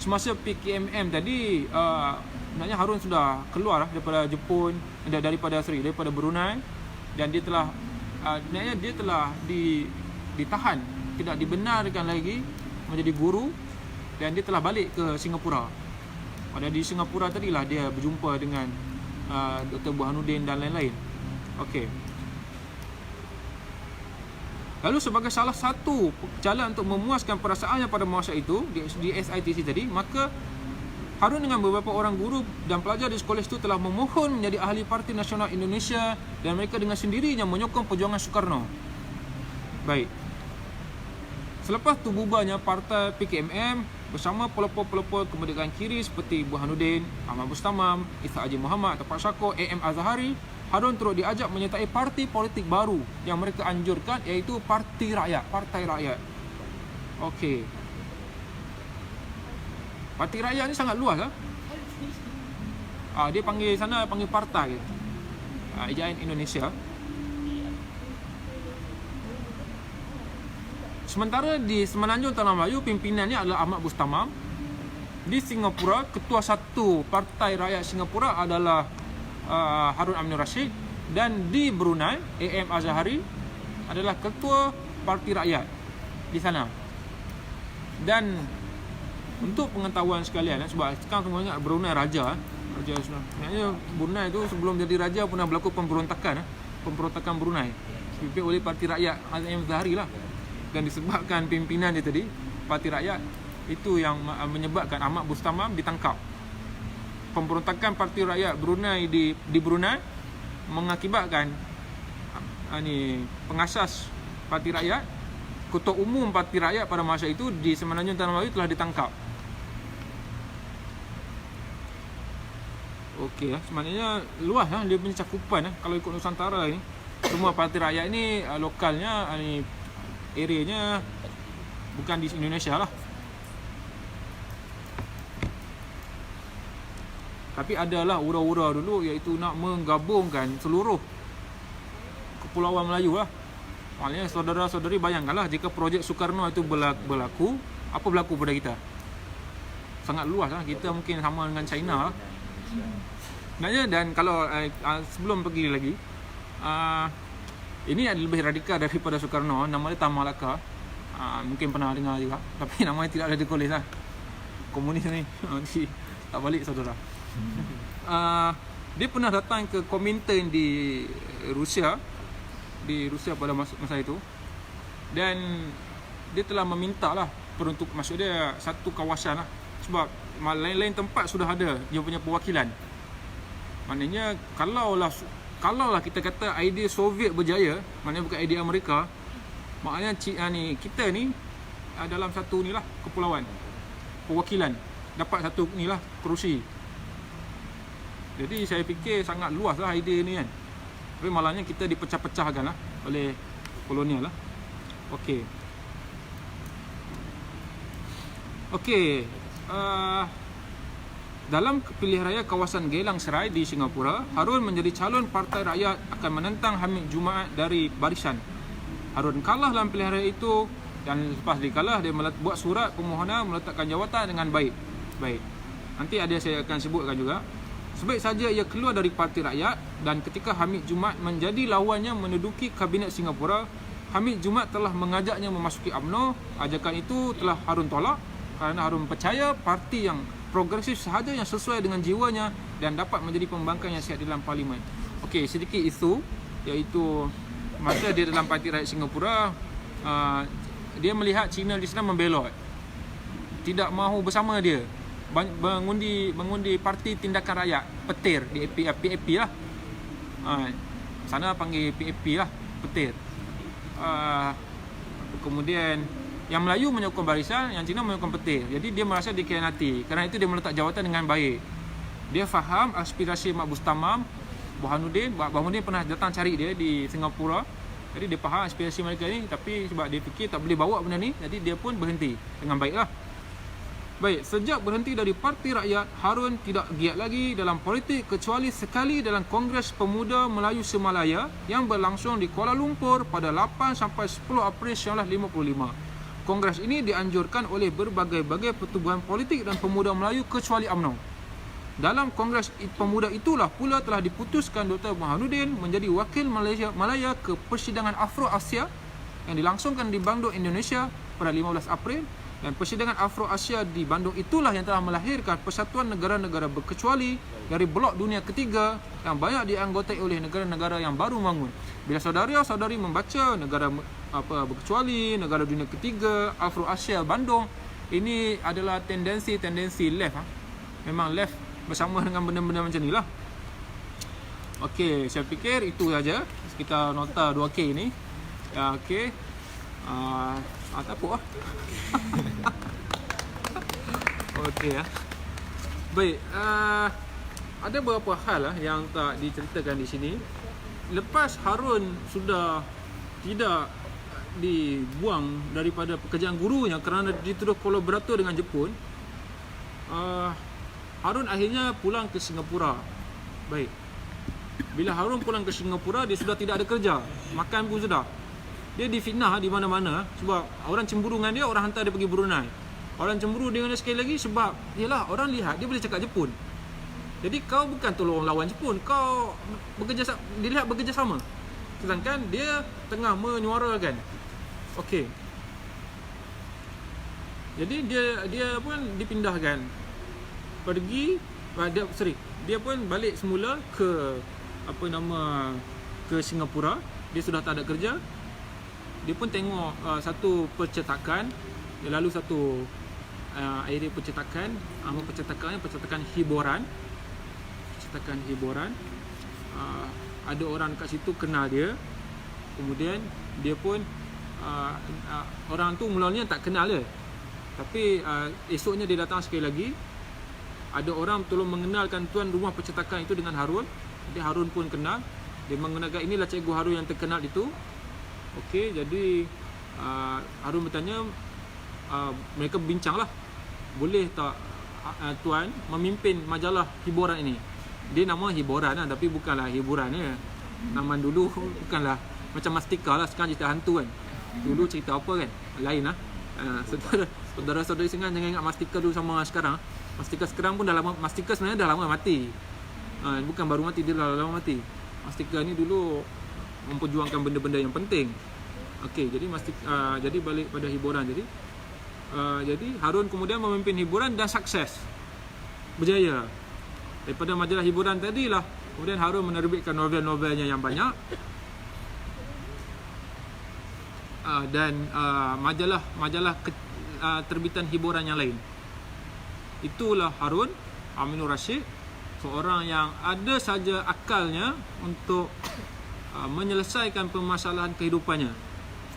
Semasa PKMM tadi, sebenarnya Harun sudah keluar daripada Jepun, daripada Brunei, dan dia telah ditahan, tidak dibenarkan lagi menjadi guru, dan dia telah balik ke Singapura. Pada di Singapura tadilah dia berjumpa dengan Dr. Burhanuddin dan lain-lain. Okey. Lalu sebagai salah satu jalan untuk memuaskan perasaannya pada masa itu di SITC tadi, maka Harun dengan beberapa orang guru dan pelajar di sekolah itu telah memohon menjadi ahli Parti Nasional Indonesia, dan mereka dengan sendirinya menyokong perjuangan Soekarno. Baik. Selepas tu bubarnya partai PKMM bersama pelopor-pelopor kemerdekaan kiri seperti Burhanuddin, Ahmad Bustamam, Ishak Haji Muhammad, Tapak Syako, A.M. Azhari, Harun turut diajak menyertai parti politik baru yang mereka anjurkan, iaitu Parti Rakyat, Partai Rakyat. Okey. Parti Rakyat ni sangat luas lah. Dia panggil partai. Ejaan Indonesia. Sementara di Semenanjung Tanah Melayu, pimpinannya adalah Ahmad Bustamam. Di Singapura, ketua satu Partai Rakyat Singapura adalah Harun Aminur Rashid, dan di Brunei A.M. Azhari adalah ketua Parti Rakyat di sana. Dan untuk pengetahuan sekalian, sebab sekarang semua ingat Brunei raja sebenarnya Brunei tu sebelum jadi raja pernah berlaku pemberontakan Brunei dipimpin oleh Parti Rakyat A.M. Azhari lah. Dan disebabkan pimpinan dia tadi, Parti Rakyat, itu yang menyebabkan Ahmad Bustamam ditangkap. Pemberontakan Parti Rakyat Brunei di Brunei mengakibatkan pengasas Parti Rakyat, ketua umum Parti Rakyat pada masa itu di Semenanjung Tanah Melayu telah ditangkap. Okey, sebenarnya luas lah dia punya cakupan. Kalau ikut Nusantara ni, semua Parti Rakyat ni lokalnya, areanya bukan di Indonesia lah. Tapi adalah ura-ura dulu, iaitu nak menggabungkan seluruh kepulauan Melayu lah. Maknanya saudara-saudari bayangkanlah jika projek Soekarno itu berlaku, apa berlaku pada kita? Sangat luas lah. Kita mungkin sama dengan China lah. Sebenarnya, dan kalau sebelum pergi lagi, ini adalah lebih radikal daripada Soekarno. Nama dia Tan Malaka. Mungkin pernah dengar juga, tapi namanya tidak ada ditulis lah. Komunis ni tak balik saudara. Dia pernah datang ke Komintern di Rusia pada masa itu, dan dia telah meminta lah peruntuk, maksud dia satu kawasan lah, sebab lain-lain tempat sudah ada dia punya perwakilan. Maknanya kalaulah kita kata idea Soviet berjaya, maknanya bukan idea Amerika, maknanya kita ni dalam satu ni lah kepulauan, perwakilan, dapat satu ni lah kerusi. Jadi saya fikir sangat luas lah idea ni kan. Tapi malangnya kita dipecah-pecahkan lah oleh kolonial lah. Okey. Dalam pilihan raya kawasan Geylang Serai di Singapura, Harun menjadi calon Partai Rakyat akan menentang Hamid Jumaat dari Barisan. Harun kalah dalam pilihan raya itu dan lepas dia kalah, dia buat surat permohonan meletakkan jawatan dengan baik. Nanti ada saya akan sebutkan juga. Sebaik saja ia keluar dari Parti Rakyat dan ketika Hamid Jumaat menjadi lawannya menduduki Kabinet Singapura, Hamid Jumaat telah mengajaknya memasuki UMNO. Ajakan itu telah Harun tolak kerana Harun percaya parti yang progresif sahaja yang sesuai dengan jiwanya dan dapat menjadi pembangkang yang sihat dalam parlimen. Okey, sedikit isu iaitu masa dia dalam Parti Rakyat Singapura, dia melihat China di sana membelot, tidak mahu bersama dia, mengundi Parti Tindakan Rakyat, petir di PAP lah. Sana panggil PAP lah, petir. Kemudian yang Melayu menyokong Barisan, yang Cina menyokong petir. Jadi dia merasa dikhianati. Kerana itu dia meletak jawatan dengan baik. Dia faham aspirasi Mak Bustamam, Burhanuddin pernah datang cari dia di Singapura. Jadi dia faham aspirasi mereka ni, tapi sebab dia fikir tak boleh bawa benda ni, jadi dia pun berhenti dengan baiklah. Baik, sejak berhenti dari Parti Rakyat, Harun tidak giat lagi dalam politik kecuali sekali dalam Kongres Pemuda Melayu Semalaya yang berlangsung di Kuala Lumpur pada 8 sampai 10 April 1955. Kongres ini dianjurkan oleh berbagai-bagai pertubuhan politik dan pemuda Melayu kecuali UMNO. Dalam Kongres Pemuda itulah pula telah diputuskan Dr. Burhanuddin menjadi wakil Malaya ke Persidangan Afro-Asia yang dilangsungkan di Bandung, Indonesia pada 15 April. Dan persidangan Afro-Asia di Bandung itulah yang telah melahirkan Persatuan Negara-Negara Berkecuali dari Blok Dunia Ketiga yang banyak dianggotai oleh negara-negara yang baru bangun. Bila saudara-saudari membaca negara berkecuali, negara dunia ketiga, Afro-Asia, Bandung, ini adalah tendensi left. Memang left bersama dengan benda-benda macam ni lah. Okey, saya fikir itu saja sekitar nota 2K ni. Ya, okey. Tak apa lah. Okey lah. Baik, ada beberapa hal lah yang tak diceritakan di sini. Lepas Harun sudah tidak dibuang daripada pekerjaan gurunya kerana dituduh kolaborator dengan Jepun, Harun akhirnya pulang ke Singapura. Baik. Bila Harun pulang ke Singapura, dia sudah tidak ada kerja, makan pun sudah. Dia difitnah di mana-mana sebab orang cemburu dengan dia, orang hantar dia pergi Brunei. Orang cemburu dengan dia sekali lagi sebab yalah, orang lihat dia boleh cakap Jepun. Jadi kau bukan tolong lawan Jepun, kau dilihat bekerja sama. Sedangkan dia tengah menyuarakan. Okey. Jadi dia pun dipindahkan. Dia pun balik semula ke ke Singapura. Dia sudah tak ada kerja. Dia pun tengok satu percetakan, dia lalu satu area percetakan, percetakan hiburan. Ada orang kat situ kenal dia. Kemudian dia pun orang tu mulanya tak kenal dia. Tapi esoknya dia datang sekali lagi. Ada orang tolong mengenalkan tuan rumah percetakan itu dengan Harun. Jadi Harun pun kenal. Dia mengenalkan inilah Cikgu Harun yang terkenal itu. Okey, jadi Harun bertanya, mereka bincanglah, boleh tak tuan memimpin majalah hiburan ini. Dia nama hiburan lah, tapi bukanlah hiburan ya. Nama dulu bukanlah macam Mastika lah, sekarang cerita hantu kan. Dulu cerita apa kan, lain lah. Saudara-saudari jangan ingat Mastika dulu sama sekarang. Mastika sekarang pun dah lama, Mastika sebenarnya dah lama mati. Bukan baru mati, dia dah lama mati. Mastika ni dulu memperjuangkan benda-benda yang penting. Okey, jadi balik pada hiburan. Jadi Harun kemudian memimpin hiburan dan sukses, berjaya. Daripada majalah hiburan tadilah kemudian Harun menerbitkan novel-novelnya yang banyak, dan majalah terbitan hiburan yang lain. Itulah Harun Aminur Rashid. seorang yang ada saja akalnya untuk menyelesaikan permasalahan kehidupannya.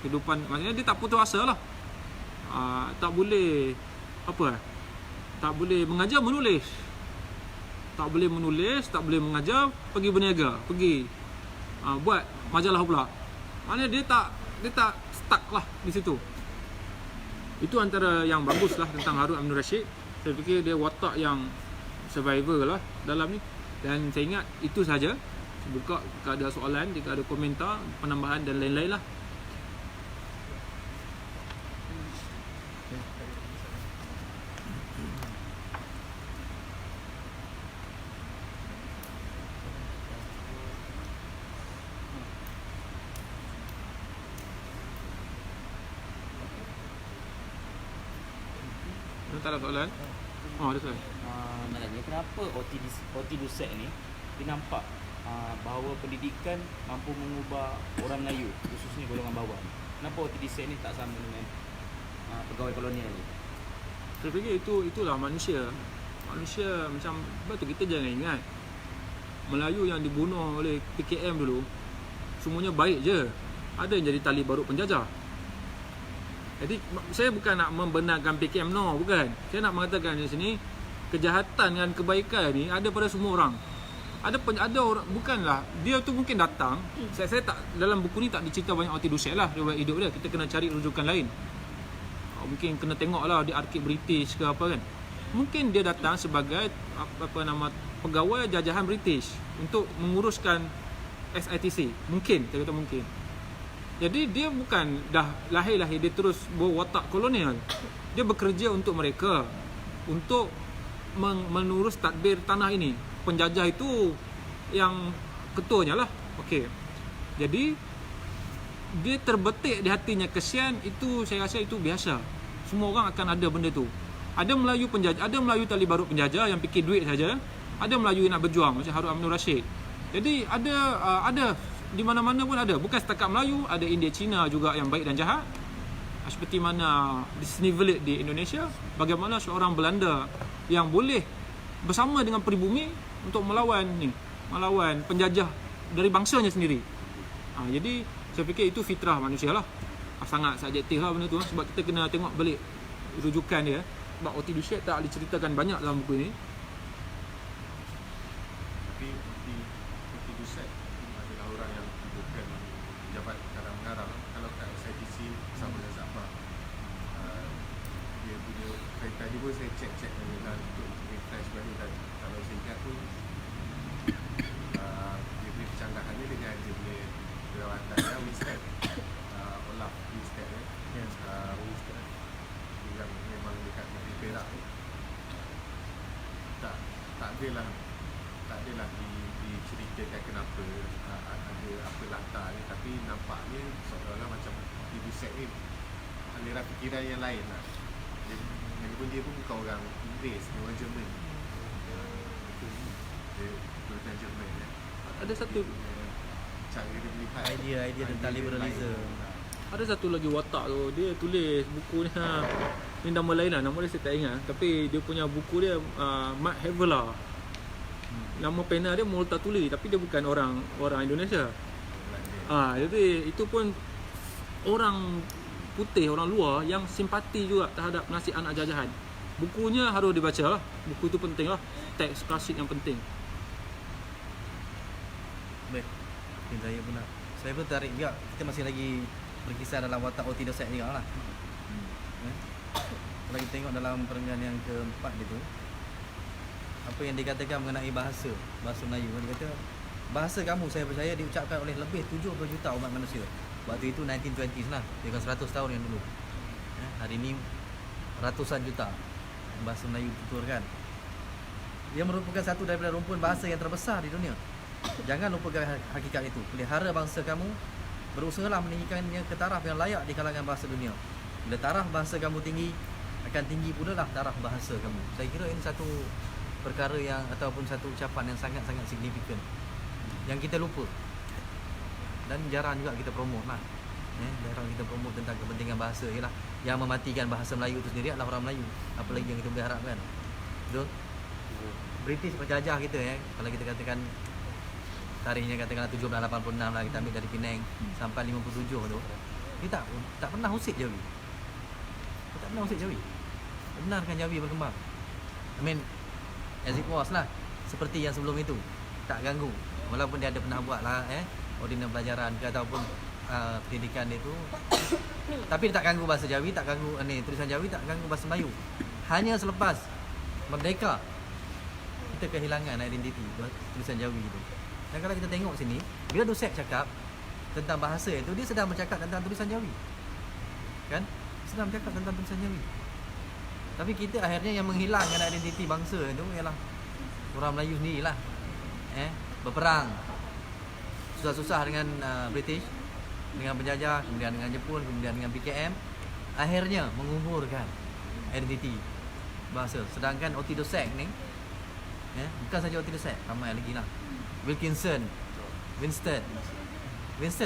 Maksudnya dia tak putus asa lah. Tak boleh tak boleh mengajar, menulis. Tak boleh menulis, tak boleh mengajar, pergi berniaga, pergi buat majalah pula. Maknanya dia tak stuck lah di situ. Itu antara yang bagus lah tentang Harun Aminur Rashid. Saya fikir dia watak yang survivor lah dalam ni. Dan saya ingat itu saja. Buka jika ada soalan, jika ada komentar, penambahan dan lain-lain lah. Tak ada soalan? Oh, ada soalan. Nak tanya, kenapa OT Dusek ni dia nampak bahawa pendidikan mampu mengubah orang Melayu, khususnya golongan bawah. Kenapa OT Dusek ni tak sama dengan pegawai kolonial ni? Saya fikir itulah manusia. Manusia macam betul, kita jangan ingat Melayu yang dibunuh oleh PKM dulu semuanya baik je. Ada yang jadi tali barut penjajah. Jadi saya bukan nak membenarkan PKM, no, bukan. Saya nak mengatakan di sini kejahatan dan kebaikan ni ada pada semua orang. Ada orang, bukanlah dia tu mungkin datang. Saya tak, dalam buku ni tak dicerita banyak OT Dusek lah riwayat hidup dia. Kita kena cari rujukan lain. Mungkin kena tengoklah di arkib British ke apa kan. Mungkin dia datang sebagai pegawai jajahan British untuk menguruskan SITC. Mungkin, saya kata mungkin. Jadi dia bukan dah lahir-lahir dia terus berwatak kolonial. Dia bekerja untuk mereka, untuk menurus tadbir tanah ini. Penjajah itu yang ketuanya lah. Okey. Jadi dia terbetik di hatinya kesian, itu saya rasa itu biasa. Semua orang akan ada benda tu. Ada Melayu penjajah, ada Melayu tali barut penjajah yang fikir duit saja. Ada Melayu yang nak berjuang macam Harun Aminur Rashid. Jadi ada di mana-mana pun ada. Bukan setakat Melayu, ada India, Cina juga yang baik dan jahat. Seperti mana disnivelate di Indonesia, bagaimana seorang Belanda yang boleh bersama dengan peribumi untuk melawan penjajah dari bangsanya sendiri. Jadi saya fikir itu fitrah manusia lah. Sangat subjektif lah benda tu, sebab kita kena tengok balik rujukan dia. Sebab OT Dusek tak diceritakan banyak dalam buku ni. Tapi OT Dusek adalah orang yang bukan pejabat garang-garang. Kalau kat SITC sama dengan Zafar, dia punya tadi pun saya cek dengan untuk refresh balik. Dan kalau saya ingat tu dia punya percanggahannya dengan dia punya perawatan Winstead, Olaf Winstead yang memang dekat negeri Perak tu. Tak adalah diceritakan kenapa ada apa latar ni, tapi nampaknya seolah-olah macam OT Dusek ni aliran fikiran yang lain lah. Lagipun dia pun bukan orang Inggeris, dia orang Jerman. Dia bukan Jerman ya. Ada satu cara dia melihat Idea tentang liberalism. Ada satu lagi watak tu, dia tulis buku ni, ni nama lain lah, nama dia saya tak ingat. Tapi dia punya buku dia Mark Havela. Nama pena dia Multatuli, tapi dia bukan orang Indonesia. Jadi itu pun orang putih, orang luar yang simpati juga terhadap nasib anak jajahan. Bukunya harus dibaca lah. Buku tu penting lah. Teks klasik yang penting. Baik. Mungkin saya pun tarik juga. Kita masih lagi berkisar dalam watak OT Dusek ni lah. Kalau kita tengok dalam perenggan yang keempat itu, apa yang dikatakan mengenai bahasa Melayu, dia kata bahasa kamu, saya percaya, diucapkan oleh lebih 70 juta umat manusia. Waktu itu 1920s lah, dia kan 100 tahun yang dulu. Hari ini ratusan juta bahasa Melayu tuturkan. Dia merupakan satu daripada rumpun bahasa yang terbesar di dunia. Jangan lupakan hakikat itu. Pelihara bangsa kamu, berusahalah meninggikannya ke taraf yang layak di kalangan bahasa dunia. Bila taraf bahasa kamu tinggi, akan tinggi pula lah taraf bahasa kamu. Saya kira ini satu perkara yang, ataupun satu ucapan yang sangat-sangat signifikan yang kita lupa dan jarang juga kita promote lah. Jarang kita promote tentang kepentingan bahasa. Ialah yang mematikan bahasa Melayu itu sendiri adalah orang Melayu. Apa lagi yang kita boleh harapkan? Betul? British penjajah kita kalau kita katakan tarikhnya katakanlah 1786 lah, kita ambil dari Penang sampai 57 tu, dia tak pernah usik Jawi. Dia tak pernah usik Jawi. Benarkan Jawi berkembang. I mean as it was lah, seperti yang sebelum itu, tak ganggu. Walaupun dia ada pernah buat lah ordinary pelajaran ke ataupun pendidikan dia tu, tapi dia tak ganggu bahasa Jawi, tak ganggu tulisan Jawi, tak ganggu bahasa Melayu. Hanya selepas merdeka kita kehilangan identiti tulisan Jawi itu. Dan kalau kita tengok sini, bila Dusek cakap tentang bahasa itu, dia sedang bercakap tentang tulisan Jawi. Kan? Sedang bercakap tentang tulisan Jawi. Tapi kita akhirnya yang menghilangkan identiti bangsa itu ialah orang Melayu sendirilah. Berperang susah-susah dengan British, dengan penjajah, kemudian dengan Jepun, kemudian dengan PKM, akhirnya menguburkan identiti bahasa. Sedangkan Oti Dusek ni, bukan saja Oti Dusek, ramai lagi lah. Wilkinson, Winston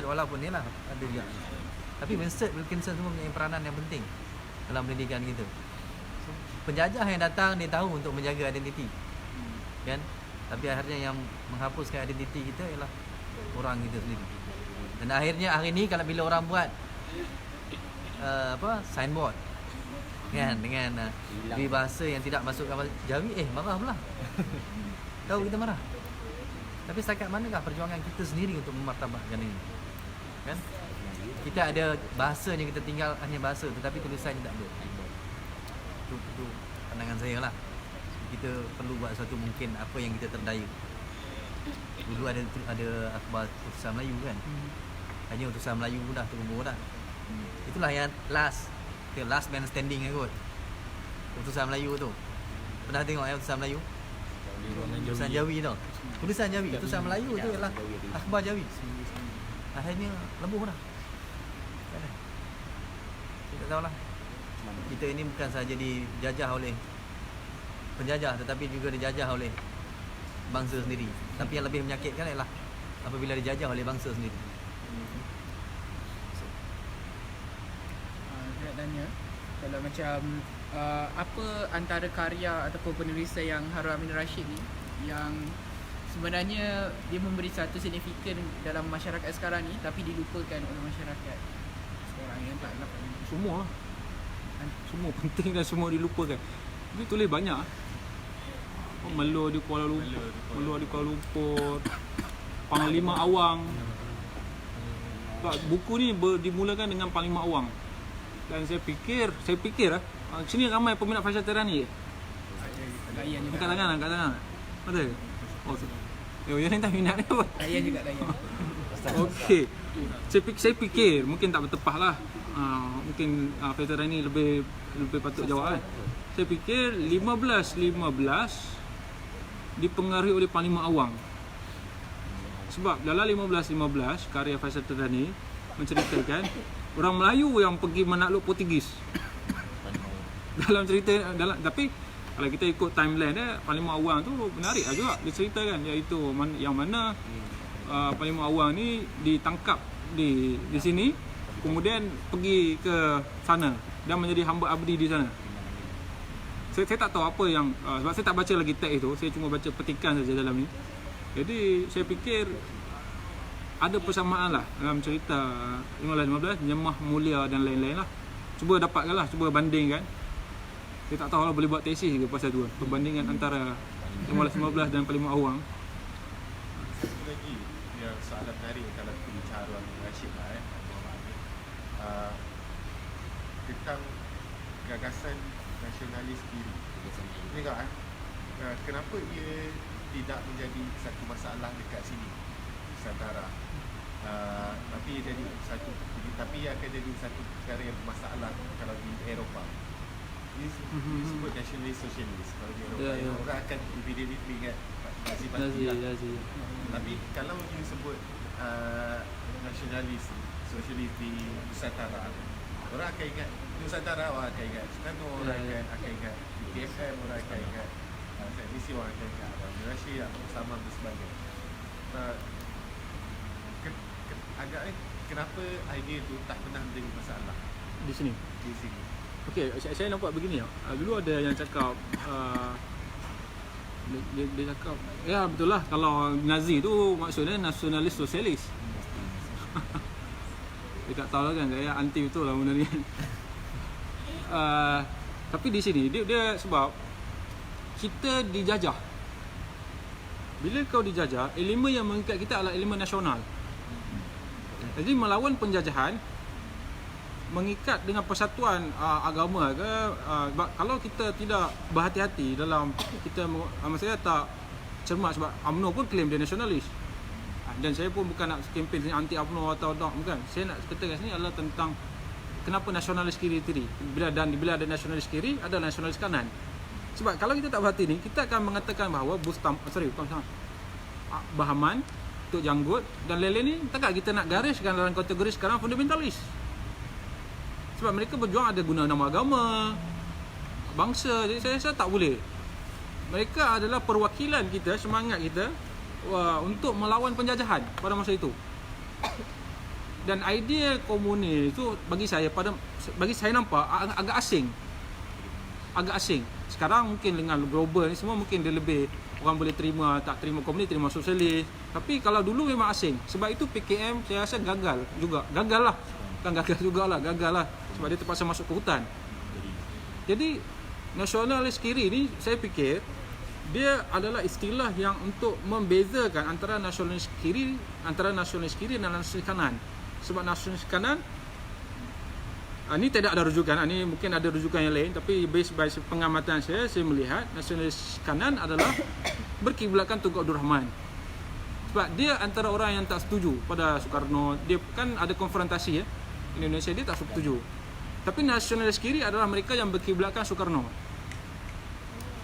walaupun ni lah ada juga, tapi Winston, Wilkinson semua punya peranan yang penting dalam pendidikan kita. So, penjajah yang datang dia tahu untuk menjaga identiti, kan? Tapi akhirnya yang menghapuskan identiti kita ialah orang kita sendiri. Dan akhirnya hari ni kalau bila orang buat signboard kan dengan bahasa yang tidak masukkan bahasa Jawi, marah pula. Tahu kita marah. Tapi setakat manakah perjuangan kita sendiri untuk memartabatkan ini? Kan? Kita ada bahasanya, kita tinggal hanya bahasa, tetapi tulisannya tak ada. Itu pandangan saya lah. Kita perlu buat satu mungkin apa yang kita terdaya. Dulu ada akhbar utusan Melayu kan. Hanya utusan Melayu dah terkumpul dah. Itulah yang last man standing kot. Utusan Melayu tu. Pernah tengok utusan Melayu? Tulisan Jawi tu. Tulisan Jawi, tulisan Melayu tu ialah akhbar Jawi. Akhirnya lembuh dah. Kita tahulah. Kita ini bukan sahaja dijajah oleh penjajah, tetapi juga dijajah oleh bangsa sendiri. Tapi yang lebih menyakitkan ialah apabila dijajah oleh bangsa sendiri. Saya nak tanya, kalau macam apa antara karya ataupun penulisan yang Harun Aminur Rashid ni yang sebenarnya dia memberi satu signifikan dalam masyarakat sekarang ni, tapi dilupakan oleh masyarakat sekarang yang tak dapat. Semua lah. Semua penting dan semua dilupakan. Dia tulis banyak. Melur di Kuala Lumpur, Panglima Awang. Buku ni dimulakan dengan Panglima Awang. Dan saya fikir sini ramai peminat Faisal Terani. Layan juga. Angkat tangan. Ada? Yang ni tak minat ni apa? Layan juga layan. Okey. Saya fikir mungkin tak bertepah lah. Mungkin Faisal Terani lebih patut jawab kan. Saya fikir 15 dipengaruhi oleh Panglima Awang. Sebab dalam 15 karya Faisal Terani menceritakan orang Melayu yang pergi menakluk Portugis. Dalam cerita tapi kalau kita ikut timeline dia, Panglima Awang tu menarik lah juga diceritakan, iaitu yang mana Panglima Awang ni ditangkap di sini, kemudian pergi ke sana dan menjadi hamba abdi di sana. Saya tak tahu apa yang sebab saya tak baca lagi teks itu, saya cuma baca petikan saja dalam ni. Jadi saya fikir ada persamaan lah dalam cerita 15, Nyemah Mulia dan lain-lain lah. Cuba dapatkan lah, cuba bandingkan. Saya tak tahu lah boleh buat tesis ke pasal tu, perbandingan antara 15 dan Panglima Awang. Satu lagi yang soalan menarik kalau kita bicara Harun Aminur Rashid lah tentang gagasan nasionalis diri. Tengok kenapa dia tidak menjadi satu masalah dekat sini Nusantara, tapi jadi akan jadi satu perkara yang bermasalah kalau di Eropah. Ini disebut nasionalis sosialis. Kalau di Eropah orang akan immediately ingat Nazi. Tapi kalau you sebut nasionalis sosialis di Nusantara, orang akan ingat Nusantara, orang akan ingat Soekarno, orang akan ingat PKM, orang akan ingat Misi, orang akan ingat Harun Rashid, Sama dan sebagainya. Agaknya kenapa idea tu tak pernah menjadi masalah Di sini. di sini? Okey, saya nampak begini. Dulu ada yang cakap dia cakap, ya betul lah, kalau Nazi tu maksudnya nasionalis sosialis. Dia tak tahu lah kan, saya anti betul lah benda ni. Tapi di sini dia sebab kita dijajah. Bila kau dijajah, elemen yang mengikat kita adalah elemen nasional. Jadi melawan penjajahan mengikat dengan persatuan agama ke, kalau kita tidak berhati-hati dalam kita, maksudnya tak cermat, sebab UMNO pun claim dia nasionalis. Dan saya pun bukan nak kempen anti UMNO atau tak, bukan. Saya nak katakan sini adalah tentang kenapa nasionalis kiri tadi. Bila ada nasionalis kiri, ada nasionalis kanan. Sebab kalau kita tak berhati ni, kita akan mengatakan bahawa Bahaman, Tok Janggut dan Lele ni takkan kita nak gariskan dalam kategori sekarang fundamentalis. Sebab mereka berjuang ada guna nama agama, bangsa. Jadi saya rasa tak boleh. Mereka adalah perwakilan kita, semangat kita untuk melawan penjajahan pada masa itu. Dan idea komunis itu bagi saya nampak agak asing. Sekarang mungkin dengan global ni semua mungkin dia lebih, orang boleh terima, tak terima komunis, terima sosialis. Tapi kalau dulu memang asing. Sebab itu PKM saya rasa gagal juga. Gagal lah. Sebab dia terpaksa masuk ke hutan. Jadi nasionalis kiri ni saya fikir dia adalah istilah yang untuk membezakan antara nasionalis kiri dan nasionalis kanan. Sebab nasionalis kanan ini tidak ada rujukan, ini mungkin ada rujukan yang lain, tapi based by pengamatan saya melihat nasionalis kanan adalah berkiblatkan Tunku Abdul Rahman. Sebab dia antara orang yang tak setuju pada Soekarno. Dia kan ada konfrontasi Indonesia, dia tak setuju. Tapi nasionalis kiri adalah mereka yang berkiblatkan Soekarno.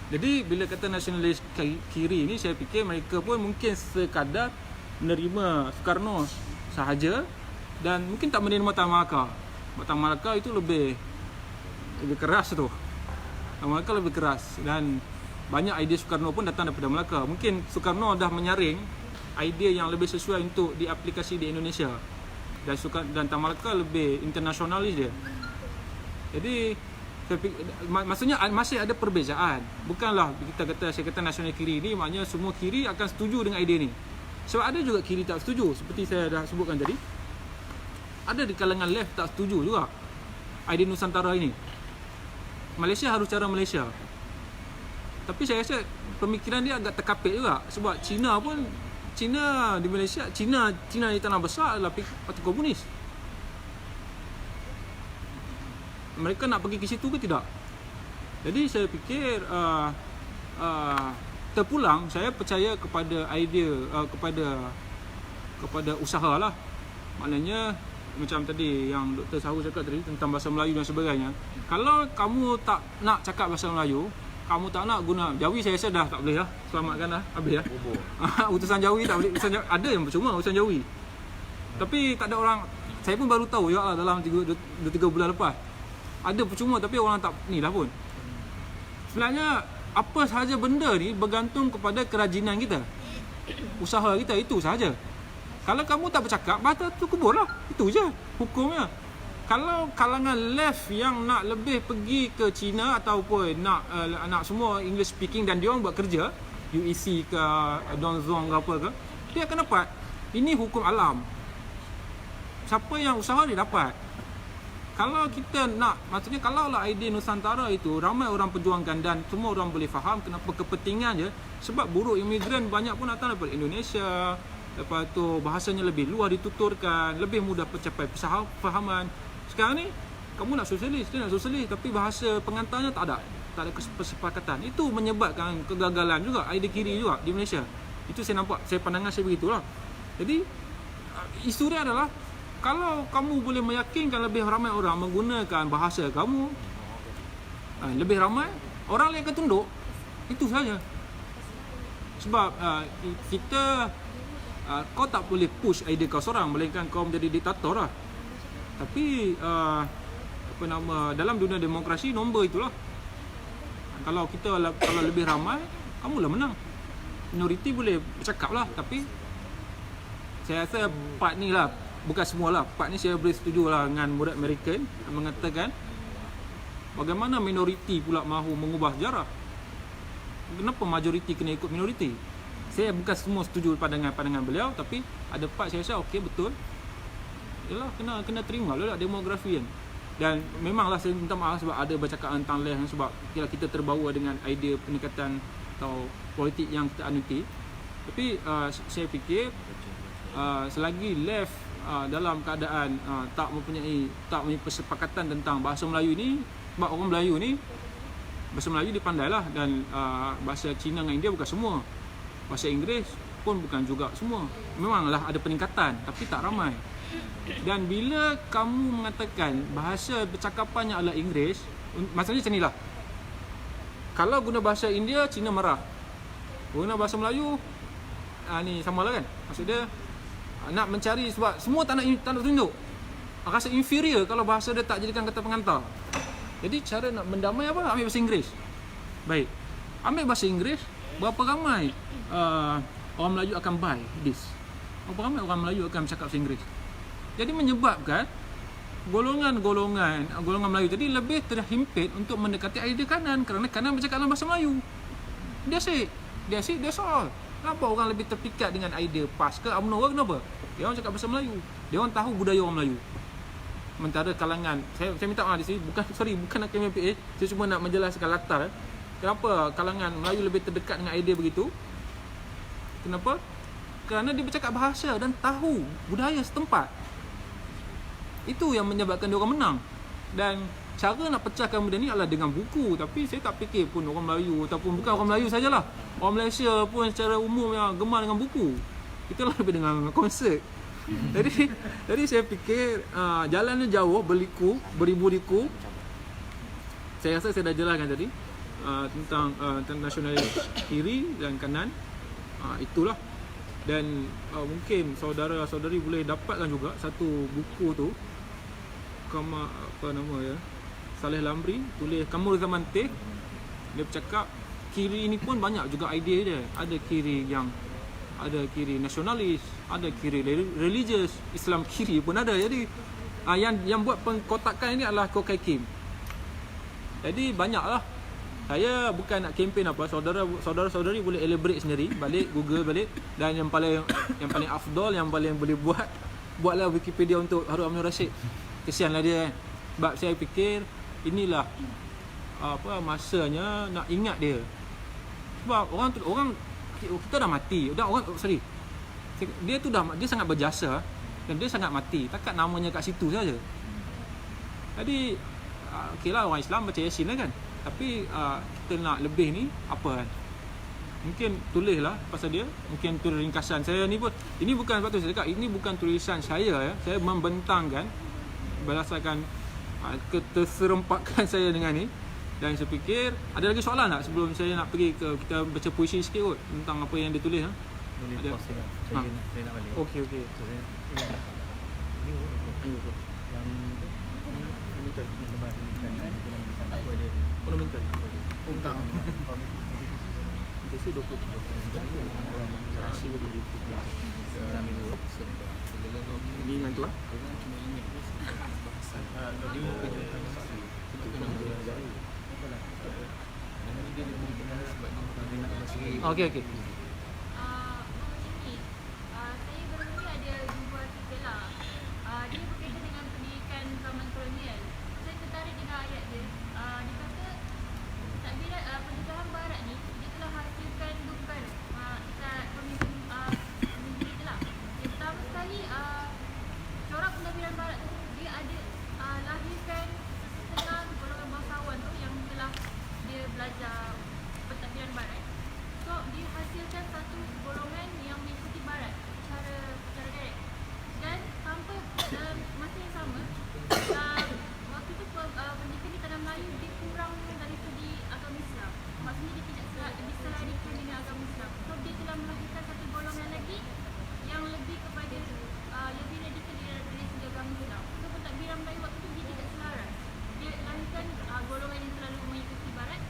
Jadi bila kata nasionalis kiri ni, saya fikir mereka pun mungkin sekadar menerima Soekarno sahaja dan mungkin tak menerima Tan Malaka. Tan Malaka itu lebih keras tu. Tan Malaka lebih keras dan banyak idea Soekarno pun datang daripada Melaka. Mungkin Soekarno dah menyaring idea yang lebih sesuai untuk diaplikasi di Indonesia. Dan Tan Malaka lebih internasionalis dia. Jadi maksudnya masih ada perbezaan. Bukanlah saya kata nasional kiri ni maknanya semua kiri akan setuju dengan idea ni. Sebab ada juga kiri tak setuju, seperti saya dah sebutkan tadi. Ada di kalangan left tak setuju juga idea Nusantara ini. Malaysia harus cara Malaysia. Tapi saya rasa pemikiran dia agak terkapit juga. Sebab Cina di Malaysia, Cina di tanah besar adalah parti komunis. Mereka nak pergi ke situ ke tidak? Jadi saya fikir terpulang saya percaya kepada idea kepada usaha lah. Maknanya macam tadi yang Dr. Sahu cakap tadi tentang bahasa Melayu dan sebagainya. Kalau kamu tak nak cakap bahasa Melayu, kamu tak nak guna Jawi, saya rasa dah tak boleh lah. Selamatkan dah, habis lah. Utusan Jawi tak boleh. Ada yang percuma utusan Jawi. Tapi tak ada orang, saya pun baru tahu ya lah dalam 2-3 bulan lepas. Ada percuma tapi orang tak ni lah pun. Sebenarnya apa sahaja benda ni bergantung kepada kerajinan kita. Usaha kita, itu sahaja. Kalau kamu tak bercakap, bahasa tu kubur lah. Itu je hukumnya. Kalau kalangan left yang nak lebih pergi ke China ataupun nak semua English speaking dan dia orang buat kerja, UEC ke Donzong ke apa ke, dia akan dapat. Ini hukum alam. Siapa yang usaha dia dapat. Kalau kita nak, maksudnya kalau lah idea Nusantara itu ramai orang perjuangkan dan semua orang boleh faham kenapa kepentingan je, sebab buruh imigran banyak pun datang daripada Indonesia. Lepas tu bahasanya lebih luas dituturkan, lebih mudah mencapai fahaman. Sekarang ni kamu nak sosialis, dia nak sosialis, tapi bahasa pengantarnya tak ada kesepakatan. Itu menyebabkan kegagalan juga idea kiri juga di Malaysia. Itu saya nampak, saya pandangan saya begitulah. Jadi isu dia adalah kalau kamu boleh meyakinkan lebih ramai orang menggunakan bahasa kamu, lebih ramai orang lain akan tunduk. Itu saja. Sebab kita kau tak boleh push idea kau seorang, melainkan kau menjadi diktator lah. Tapi dalam dunia demokrasi nombor itulah. Kalau lebih ramai, kamulah menang. Minoriti boleh bercakap lah, tapi saya rasa part ni lah, bukan semua lah, part ni saya boleh setuju lah dengan murid American yang mengatakan bagaimana minoriti pula mahu mengubah sejarah. kenapa majoriti kena ikut minoriti? Saya bukan semua setuju pandangan beliau, tapi ada part saya rasa okey betul. Yalah, kena terima lah demografi kan. Dan memanglah saya minta maaf sebab ada bercakap tentang left, sebab kita terbawa dengan idea pendekatan atau politik yang kita anuti. Tapi saya fikir selagi left dalam keadaan tak mempunyai persepakatan tentang bahasa Melayu ni, sebab orang Melayu ni bahasa Melayu dipandailah, dan bahasa Cina dengan India bukan semua. Bahasa Inggeris pun bukan juga semua. Memanglah ada peningkatan tapi tak ramai. Dan bila kamu mengatakan bahasa percakapannya adalah Inggeris, maksudnya macam inilah. Kalau guna bahasa India, Cina marah. Guna bahasa Melayu, ni sama lah kan. Maksudnya nak mencari, sebab semua tak nak tunjuk. Rasa inferior kalau bahasa dia tak jadikan kata pengantar. Jadi cara nak mendamai apa? Ambil bahasa Inggeris. Baik, ambil bahasa Inggeris. Berapa ramai orang Melayu akan buy this? Berapa ramai orang Melayu akan bercakap bahasa Inggeris? Jadi menyebabkan golongan Melayu tadi lebih terhimpit untuk mendekati idea kanan, kerana kanan bercakap dalam bahasa Melayu. That's all. Kenapa orang lebih terpikat dengan idea PAS ke UMNO? Kenapa? Dia orang cakap bahasa Melayu. Dia orang tahu budaya orang Melayu. Sementara kalangan, saya minta maaf di sini, bukan nak claim PH, saya cuma nak menjelaskan latar. Kenapa kalangan Melayu lebih terdekat dengan idea begitu? Kenapa? Kerana dia bercakap bahasa dan tahu budaya setempat. Itu yang menyebabkan dia orang menang. Dan cara nak pecahkan benda ni adalah dengan buku. Tapi saya tak fikir pun orang Melayu, ataupun bukan orang Melayu sajalah, orang Malaysia pun secara umum yang gemar dengan buku. Kita lebih dengan konsert. Jadi saya fikir jalannya jauh, beribu liku. Saya rasa saya dah jelaskan tadi tentang nasionalis kiri dan kanan. Itulah. Dan mungkin saudara-saudari boleh dapatkan juga satu buku tu, Saleh Lamri tulis Kamur Zaman Teh. Dia bercakap kiri ini pun banyak juga idea dia. Ada kiri nasionalis, ada kiri religious, Islam kiri pun ada. Jadi yang buat pengkotakan ini adalah Kokai Kim. Jadi banyaklah. Saya bukan nak kempen apa, saudara-saudari boleh elaborate sendiri, balik Google balik. Dan yang paling afdal, yang paling boleh buatlah Wikipedia untuk Harun Aminur Rashid. Kesianlah dia kan. Sebab saya fikir inilah masanya nak ingat dia. Sebab orang kita dah mati. Dia sangat berjasa dan dia sangat mati. Takkan namanya kat situ saja. Jadi okeylah, orang Islam baca Yasin lah kan. Tapi kita nak lebih ni apa kan? Mungkin tulislah pasal dia. Mungkin tulis ringkasan saya ni pun. Ini bukan sebab tu saya cakap, ini bukan tulisan saya ya. Saya membentangkan berdasarkan keterserempakan saya dengan ni. Dan saya fikir ada lagi soalan tak sebelum saya nak pergi ke, kita baca puisi sikit kot tentang apa yang dia tulis ha? Boleh Ada? pause lah. Saya nak balik. Okey. So, saya Fundamental. Tentang Biasa 20. Ini dengan tu lah. Okey. Macam ni, saya baru ni ada jumpa artikel lah. Dia berkaitan dengan pendidikan zaman kolonial. Saya tertarik dengan ayat dia. Dia kata takbiran penjajahan barat ni dia telah hasilkan bukan pemimpin kita lah. Yang pertama sekali corak pentadbiran barat tu dia ada lahirkan setengah golongan bangsawan tu yang telah dia belajar pentadbiran barat. So dia hasilkan satu golongan yang mengikuti barat secara direct. Dan tanpa dalam masa yang sama waktu tu pendidikan di tanah Melayu dia kurang dari segi agama Islam. Maksudnya dia tidak diselarikan dengan agama Islam. So dia telah melahirkan satu golongan lagi yang lebih kepada lebih radikal dari segi agama Islam. So pentadbiran Melayu waktu tu dia tidak selaras. Dia lahirkan golongan yang terlalu mengikuti barat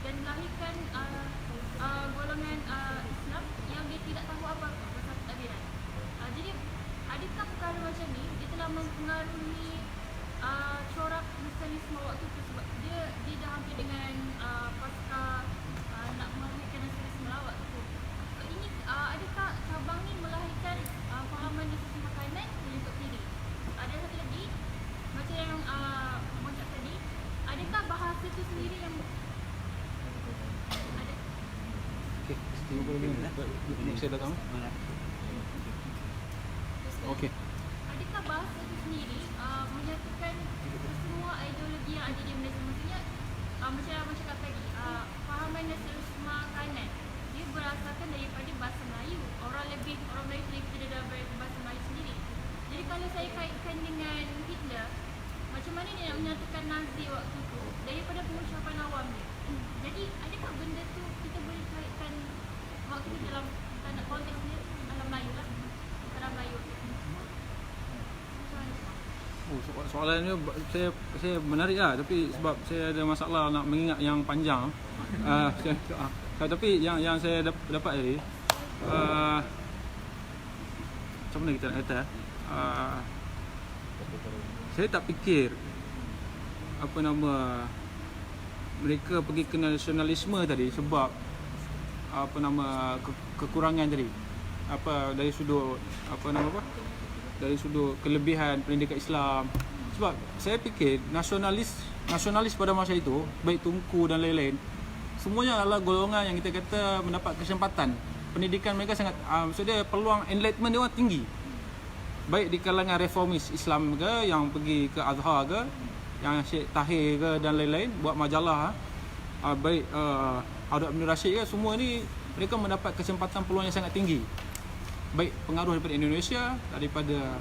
dan melahirkan golongan Islam yang dia tidak tahu apa pasal pentadbiran. Jadi adakah perkara macam ni dia telah mempengaruhi corak nasionalisme waktu tu, sebab dia dah hampir dengan pasca nak mengalami adakah cabang ni melahirkan fahaman diskusi makanan untuk diri? Ada satu lagi, macam yang Abang cakap tadi, adakah bahasa tu sendiri yang ada? Okey, 50 minit. Saya datang. Okey. Adakah bahasa itu sendiri menyatukan semua ideologi yang ada di Malaysia? Maksudnya macam Abang cakap tadi, fahaman nasionalisme makanan dia berasaskan daripada bahasa Melayu. Orang Melayu sendiri kita dah berbahasa Melayu sendiri. Jadi kalau saya kaitkan dengan Hitler, macam mana dia nak menyatukan Nazi waktu tu daripada pengucapan awam dia? Jadi adakah benda tu kita boleh kaitkan waktu tu dalam konteks dia dalam Melayu lah, dalam Melayu. Soalan ni saya menarik lah, tapi sebab saya ada masalah nak mengingat yang panjang. Tapi yang saya dapat tadi, macam mana kita nak kata, saya tak fikir apa nama mereka pergi ke nasionalisme tadi sebab apa nama kekurangan tadi, apa dari sudut apa nama apa dari sudut kelebihan pendidikan Islam. Sebab saya fikir nasionalis pada masa itu, baik Tunku dan lain-lain, semuanya adalah golongan yang kita kata mendapat kesempatan. Pendidikan mereka sangat maksudnya peluang enlightenment dia orang tinggi. Baik di kalangan reformis Islam ke, yang pergi ke Azhar ke, yang Syekh Tahir ke dan lain-lain buat majalah, baik Abdul Hamid Rashid ke, semua ni mereka mendapat kesempatan peluang yang sangat tinggi. Baik pengaruh daripada Indonesia, daripada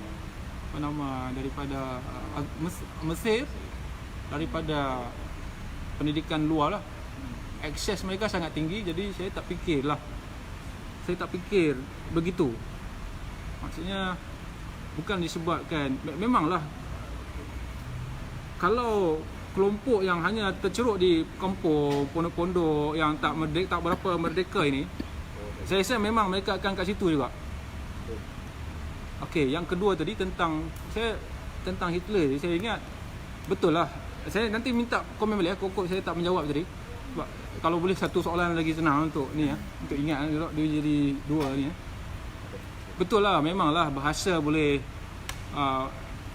apa nama, daripada Mesir, daripada pendidikan luar lah. Akses mereka sangat tinggi, jadi saya tak fikir begitu. Maksudnya bukan disebabkan, memanglah kalau kelompok yang hanya terceruk di kampung, pondok-pondok yang tak berapa merdeka ini, saya rasa memang mereka akan kat situ juga. Okey, yang kedua tadi tentang Hitler, saya ingat betul lah. Saya nanti minta komen balik, kokok saya tak menjawab tadi. Sebab kalau boleh satu soalan lagi senang untuk ni untuk ingat dia jadi dua ni. Betul lah, memanglah bahasa boleh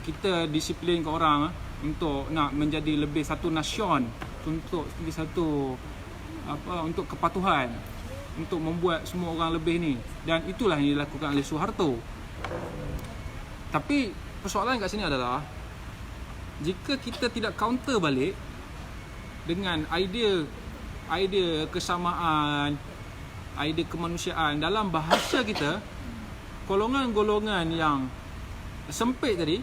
kita disiplin ke orang untuk nak menjadi lebih satu nasion, untuk satu untuk kepatuhan, untuk membuat semua orang lebih ni, dan itulah yang dilakukan oleh Soeharto. Tapi persoalan kat sini adalah jika kita tidak counter balik dengan idea kesamaan, idea kemanusiaan dalam bahasa kita, golongan-golongan yang sempit tadi,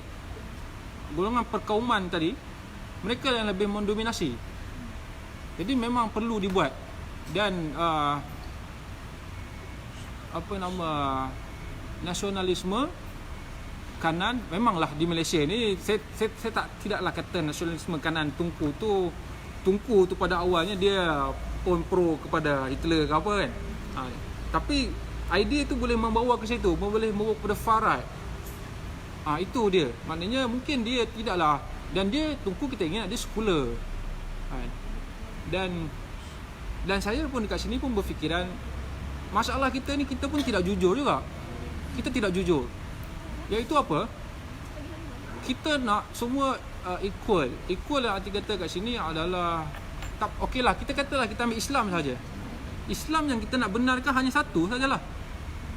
golongan perkauman tadi, mereka yang lebih mendominasi. Jadi memang perlu dibuat. Dan nasionalisme kanan, memanglah di Malaysia ni saya tidaklah kata nasionalisme kanan Tunku tu pada awalnya dia pun pro kepada Hitler ke apa kan. Tapi idea tu boleh membawa ke situ, boleh membawa kepada far right. Itu dia. Maknanya mungkin dia tidaklah, dan dia Tunku kita ingat dia sekular. Dan saya pun dekat sini pun berfikiran masalah kita ni, kita pun tidak jujur juga. Kita tidak jujur. Iaitu apa? Kita nak semua equal. Equal yang arti kata kat sini adalah okeylah, kita katalah kita ambil Islam saja. Islam yang kita nak benarkan hanya satu sajalah.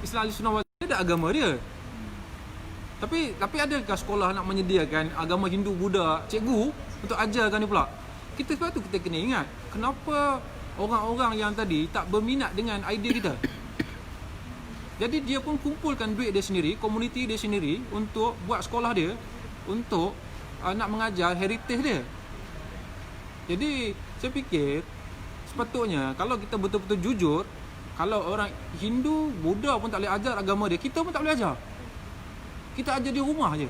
Islam Ahlussunnah wal Jamaah, ada agama dia. Tapi adakah sekolah nak menyediakan agama Hindu, Buddha, cikgu untuk ajarkan ni pula? Sebab tu kita kena ingat, kenapa orang-orang yang tadi tak berminat dengan idea kita. Jadi dia pun kumpulkan duit dia sendiri, komuniti dia sendiri untuk buat sekolah dia, untuk nak mengajar heritage dia. Jadi saya fikir sepatutnya kalau kita betul-betul jujur, kalau orang Hindu, Buddha pun tak boleh ajar agama dia, kita pun tak boleh ajar. Kita ajar di rumah je.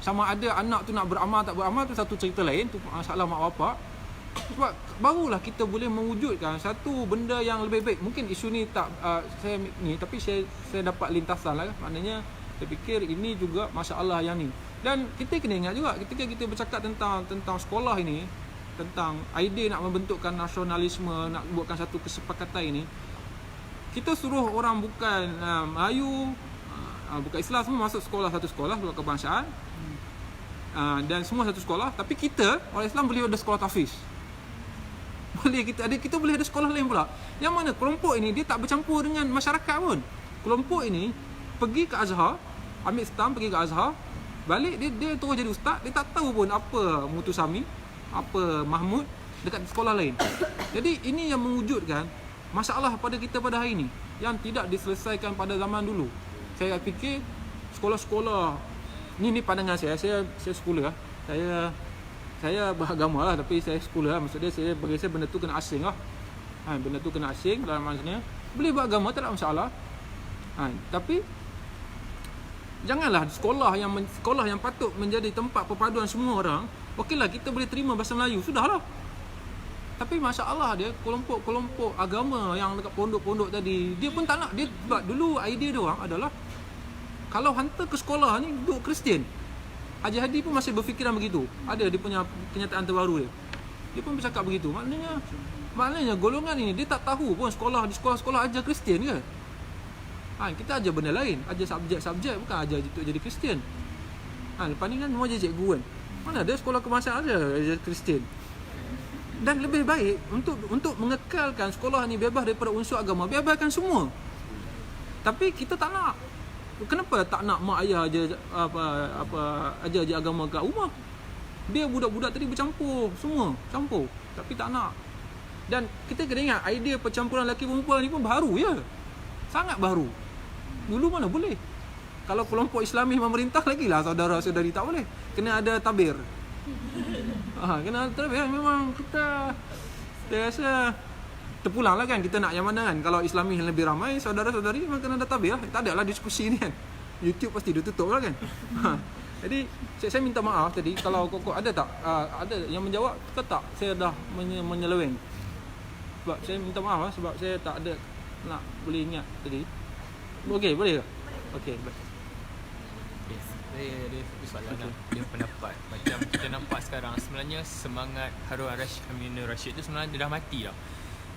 Sama ada anak tu nak beramal tak beramal tu satu cerita lain, tu masalah mak bapak. Sebab barulah kita boleh mewujudkan satu benda yang lebih baik. Mungkin isu ni tak saya ni, tapi saya dapat lintasan lah. Maknanya saya fikir ini juga masalah yang ni. Dan kita kena ingat juga ketika kita bercakap tentang sekolah ini, tentang idea nak membentukkan nasionalisme, nak buatkan satu kesepakatan ini, kita suruh orang bukan Melayu, bukan Islam semua masuk satu sekolah kebangsaan. Dan semua satu sekolah, tapi kita orang Islam boleh ada sekolah tahfiz. Boleh kita boleh ada sekolah lain pula. Yang mana kelompok ini dia tak bercampur dengan masyarakat pun. Kelompok ini pergi ke Azhar, ambil stam pergi ke Azhar, balik dia terus jadi ustaz, dia tak tahu pun apa Mutusami, apa Mahmud dekat sekolah lain. Jadi ini yang mewujudkan masalah pada kita pada hari ini yang tidak diselesaikan pada zaman dulu. Saya fikir sekolah-sekolah ni pandangan saya sekolah. Saya beragama lah, tapi saya sekolah lah. Maksud dia bagi saya benda tu kena asing lah. Benda tu kena asing dalam maksudnya boleh beragama tak ada masalah. Tapi janganlah sekolah yang patut menjadi tempat perpaduan semua orang. Okeylah kita boleh terima bahasa Melayu, sudahlah. Tapi masalah dia kelompok-kelompok agama yang dekat pondok-pondok tadi, dia pun tak nak. Dia sebab dulu idea dia orang adalah kalau hantar ke sekolah ni duduk Kristian. Haji Hadi pun masih berfikiran begitu. Ada dia punya kenyataan terbaru dia. Dia pun bercakap begitu. Maknanya golongan ini dia tak tahu pun di sekolah-sekolah ajar Kristian ke. Kita ajar benda lain, ajar subjek-subjek, bukan ajar untuk jadi Kristian. Lepas ni kan semua ajar cikgu kan. Mana ada sekolah kebangsaan ajar Kristian. Dan lebih baik untuk mengekalkan sekolah ni bebas daripada unsur agama, bebaskan semua. Tapi kita tak nak. Kenapa tak nak mak ayah ajar ajar agama kat rumah? Dia budak-budak tadi bercampur, semua campur, tapi tak nak. Dan kita kena ingat idea percampuran lelaki perempuan ni pun baru ya. Sangat baru. Dulu mana boleh. Kalau kelompok Islami memerintah lagilah saudara-saudari tak boleh. Kena ada tabir. Kena ada tabir. Memang kita rasa terpulang lah kan, kita nak yang mana kan. Kalau Islami yang lebih ramai, saudara-saudari memang kena ada tabir lah. Tak ada lah diskusi ni kan. YouTube pasti dia tutup lah kan. Jadi saya minta maaf tadi. Kalau kok ada tak ada yang menjawab ke tak, saya dah menyeleweng. Sebab saya minta maaf lah, sebab saya tak ada nak boleh ingat tadi. Okey, boleh ke? Okey, baik. Yes, saya ada satu soalan lah. Dia pendapat macam kita nampak sekarang, sebenarnya semangat Harun Aminur Rashid tu sebenarnya dia dah mati dah.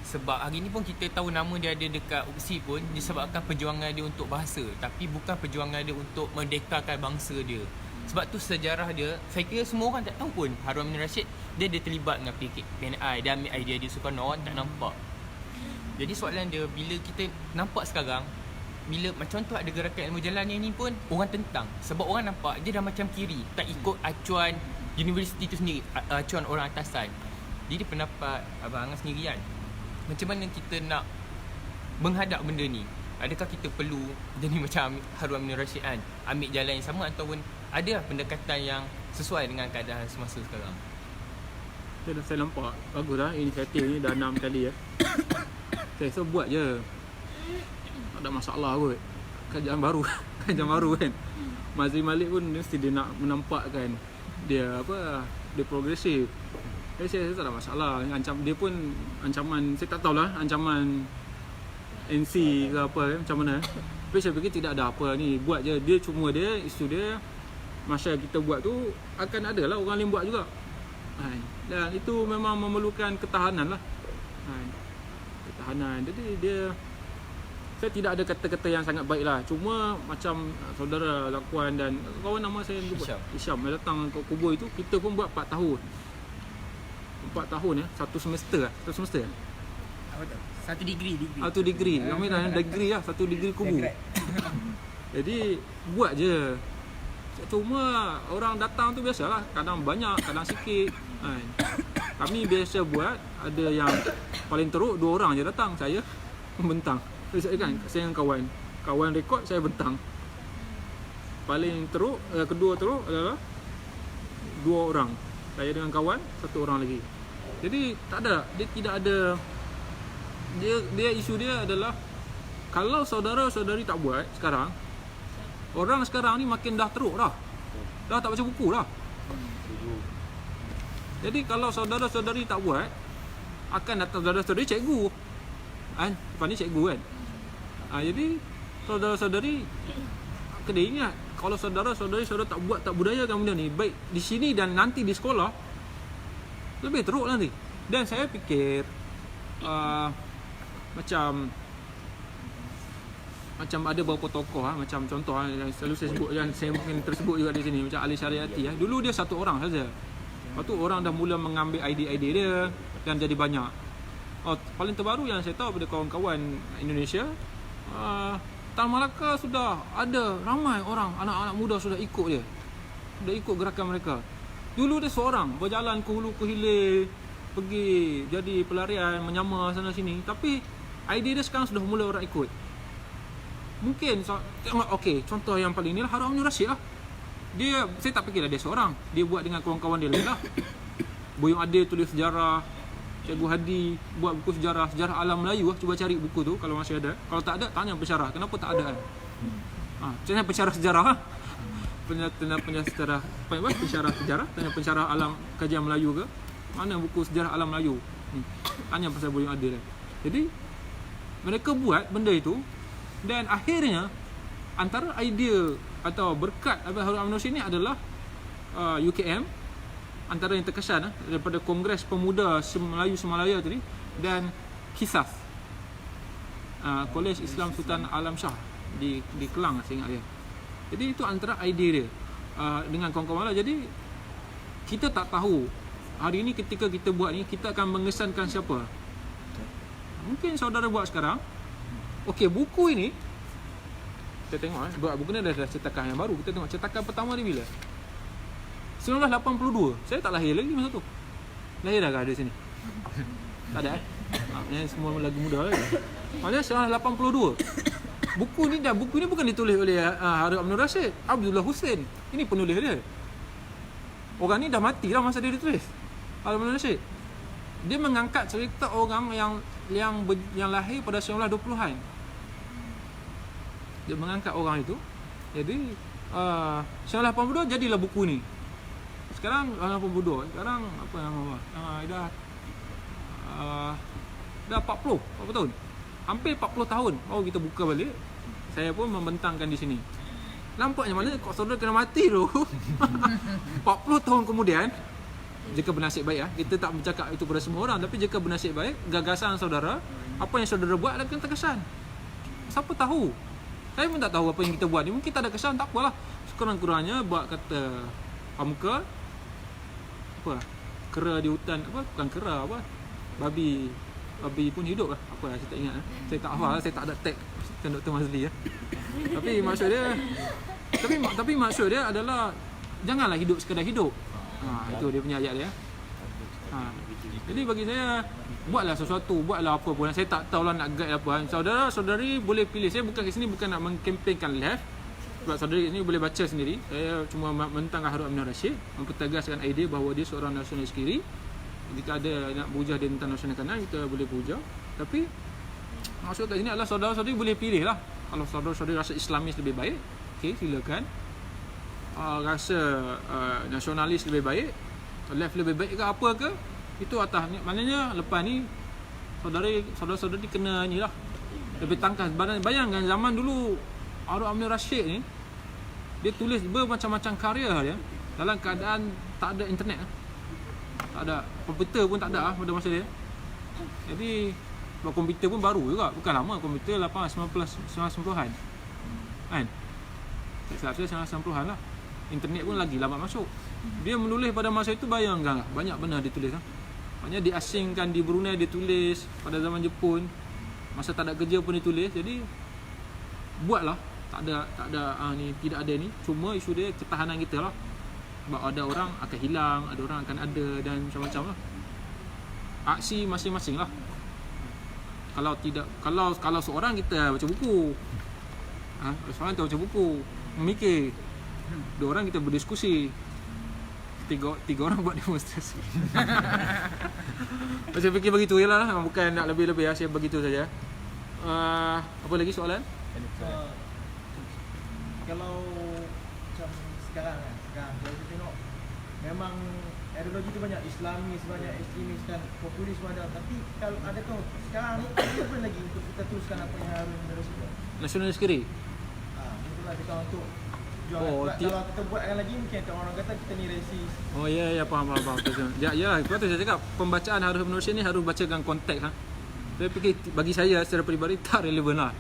Sebab hari ni pun kita tahu nama dia ada dekat UPSI pun disebabkan perjuangan dia untuk bahasa, tapi bukan perjuangan dia untuk merdekakan bangsa dia. Sebab tu sejarah dia, saya kira semua orang tak tahu pun Harun Aminur Rashid dia terlibat dengan PNI, dia ambil idea dia Sukarno, orang tak nampak. Jadi soalan dia, bila kita nampak sekarang, bila macam tu ada gerakan ilmu jalan ni pun orang tentang. Sebab orang nampak dia dah macam kiri, tak ikut acuan universiti tu sendiri, acuan orang atasan. Jadi pendapat Abang Angan sendiri kan, macam mana kita nak menghadap benda ni? Adakah kita perlu jadi macam Harun Aminur Rashid kan, ambil jalan yang sama, ataupun ada pendekatan yang sesuai dengan keadaan semasa sekarang? Saya nampak bagus lah inisiatif ni, dah 6 kali ya. Saya rasa buat je, tak ada masalah kot. Kajian baru kan. Mazri Malik pun mesti dia nak menampakkan dia dia progresif. Saya rasa tak ada masalah. Dia pun ancaman, saya tak tahulah ancaman NC ke apa macam mana. Tapi saya fikir tidak ada apa ni, buat je. Dia cuma isu dia masa kita buat tu akan ada lah orang lain buat juga. Dan itu memang memerlukan ketahanan lah. Ketahanan. Jadi saya tidak ada kata-kata yang sangat baik lah. Cuma macam saudara Lakuan dan kawan nama saya Isyam yang datang ke kubur itu, kita pun buat 4 tahun. 4 tahun ya, satu semester. Apa tu? 1 degree. 1 degree. Kami dah degree lah, 1 degree kubur. Jadi buat je. Cuma orang datang tu biasalah, kadang banyak, kadang sikit. Kami biasa buat, ada yang paling teruk 2 orang je datang, saya bentang. Saya kan, saya dengan kawan rekod, saya bentang. Paling teruk, kedua teruk adalah 2 orang. Saya dengan kawan, 1 orang lagi. Jadi tak ada, dia tidak ada. Dia isu dia adalah kalau saudara-saudari tak buat sekarang, orang sekarang ni makin dah teruk dah. Dah tak baca buku dah. Jadi kalau saudara-saudari tak buat, akan datang saudara-saudari cikgu. Lepas ni cikgu kan. Jadi saudara-saudari kena ingat, kalau saudara-saudari tak buat, tak budayakan benda ni, baik di sini dan nanti di sekolah, lebih teruk nanti. Dan saya fikir macam macam ada beberapa tokoh macam contoh yang selalu saya sebut, yang saya mungkin tersebut juga di sini, macam Ali Syariati dulu dia satu orang saja. Lepas tu orang dah mula mengambil idea-idea dia dan jadi banyak. Paling terbaru yang saya tahu pada kawan-kawan Indonesia, Tan Malaka sudah ada ramai orang, anak-anak muda sudah ikut dia. Sudah ikut gerakan mereka. Dulu dia seorang berjalan ke hulu ke hilir, pergi jadi pelarian, menyamar sana sini. Tapi idea dia sekarang sudah mula orang ikut. Mungkin okey, contoh yang paling ni lah Harun Aminur Rashid lah. Dia, saya tak fikirlah dia seorang. Dia buat dengan kawan-kawan dia lain lah. Buyung Adil tulis sejarah, Cikgu Hadi buat buku sejarah alam Melayu lah. Cuba cari buku tu kalau masih ada. Kalau tak ada, tanya pensyarah kenapa tak ada kan. Tanya pensyarah sejarah lah. Pensyarah sejarah, tanya pensyarah alam kajian Melayu ke, mana buku sejarah alam Melayu. Tanya pasal Buyung Adil kan. Jadi mereka buat benda itu. Dan akhirnya antara idea atau berkat Harun Aminur Rashid ni adalah UKM, antara yang terkesan daripada Kongres Pemuda Melayu Semalaya tadi, dan KISAF, Kolej Islam Sultan Alam Shah di Kelang saya ingat dia. Jadi itu antara idea dia dengan kawan-kawan lah. Jadi kita tak tahu hari ini ketika kita buat ni kita akan mengesankan siapa. Mungkin saudara buat sekarang. Okey, buku ini kita tengok sebab buku ni dah cetakan yang baru. Kita tengok cetakan pertama ni bila? 1982. Saya tak lahir lagi masa tu. Lahir dah ke ada sini? Tak ada yang semua lagi muda lagi. Maksudnya 1982. Buku ni bukan ditulis oleh Harun Aminur Rashid, Abdullah Hussein. Ini penulis dia. Orang ni dah mati lah masa dia ditulis. Harun Aminur Rashid. Dia mengangkat cerita orang yang lahir pada 1920-an. Dia mengangkat orang itu. Jadi 1982 jadilah buku ni. Sekarang 1982. Sekarang apa nama dah 40 tahun. Hampir 40 tahun baru kita buka balik. Saya pun membentangkan di sini. Nampaknya mana kok saudara kena mati tu. 40 tahun kemudian, jika bernasib baik kita tak bercakap itu pada semua orang, tapi jika bernasib baik, gagasan saudara, apa yang saudara buat akan terkesan. Siapa tahu? Saya pun tak tahu apa yang kita buat ni. Mungkin tak ada kesan, tak apalah. Sekurang-kurangnya buat kata Pamuka apa? Kera di hutan apa? Bukan kera apa? Babi pun hidup lah. Apa saya tak ingat. Saya tak hafal, saya tak ada tag Dr. Mazli Tapi maksud dia tapi maksud dia adalah janganlah hidup sekadar hidup. Itu dia punya ayat dia. Jadi bagi saya, buatlah sesuatu, buatlah apa pun. Saya tak tahulah nak guide apa. Saudara-saudari boleh pilih. Saya bukan kat sini bukan nak mengkempenkan left. Sebab saudari ini boleh baca sendiri. Saya cuma mentangkan Harun Aminur Rashid, mempertegaskan idea bahawa dia seorang nasionalis kiri. Jika ada nak berhujah dia tentang nasionalis kanan, kita boleh berhujah. Tapi maksud kat sini adalah saudara-saudari boleh pilih lah. Kalau saudara-saudari rasa Islamis lebih baik, okey, silakan. Rasa nasionalis lebih baik, left lebih baik ke apa ke, itu atas. Maknanya lepas ni saudara-saudari kena ni lah, lebih tangkas. Bayangkan zaman dulu Harun Aminur Rashid ni, dia tulis bermacam-macam karya dia dalam keadaan tak ada internet, tak ada komputer pun, tak ada pada masa dia. Jadi komputer pun baru juga, bukan lama, komputer 90-an kan, tak silap saya 90-an lah. Internet pun lagi lambat masuk. Dia menulis pada masa itu, bayangkan lah, banyak benar dia tulis lah. Maknanya diasingkan di Brunei dia tulis, pada zaman Jepun masa tak ada kerja pun dia tulis. Jadi buatlah, tak ada ni, tidak ada ni, cuma isu dia ketahanan kita lah. Sebab ada orang akan hilang, ada orang akan ada, dan macam-macam lah. Aksi masing-masing lah. Kalau seorang kita baca buku, seorang kita baca buku, memikir. Dua orang kita berdiskusi, tiga orang buat demonstrasi. Saya fikir begitu je lah, bukan nak lebih-lebih lah. Saya begitu saja. Apa lagi soalan? Kalau macam sekarang kalau kita tengok, memang ideologi tu banyak, Islamis banyak, ekstremis dan populis banyak. Tapi kalau adakah sekarang ni apa lagi untuk kita teruskan apa yang Harun Rashid buat? Nasionalis kiri. Itulah kita untuk jual. Kalau kita buatkan lagi, mungkin orang kata kita ni resis. Oh ya, faham. Ya, itu saya cakap, pembacaan Harun Rashid ni harus baca dengan konteks. Saya fikir bagi saya secara peribadi tak relevan lah.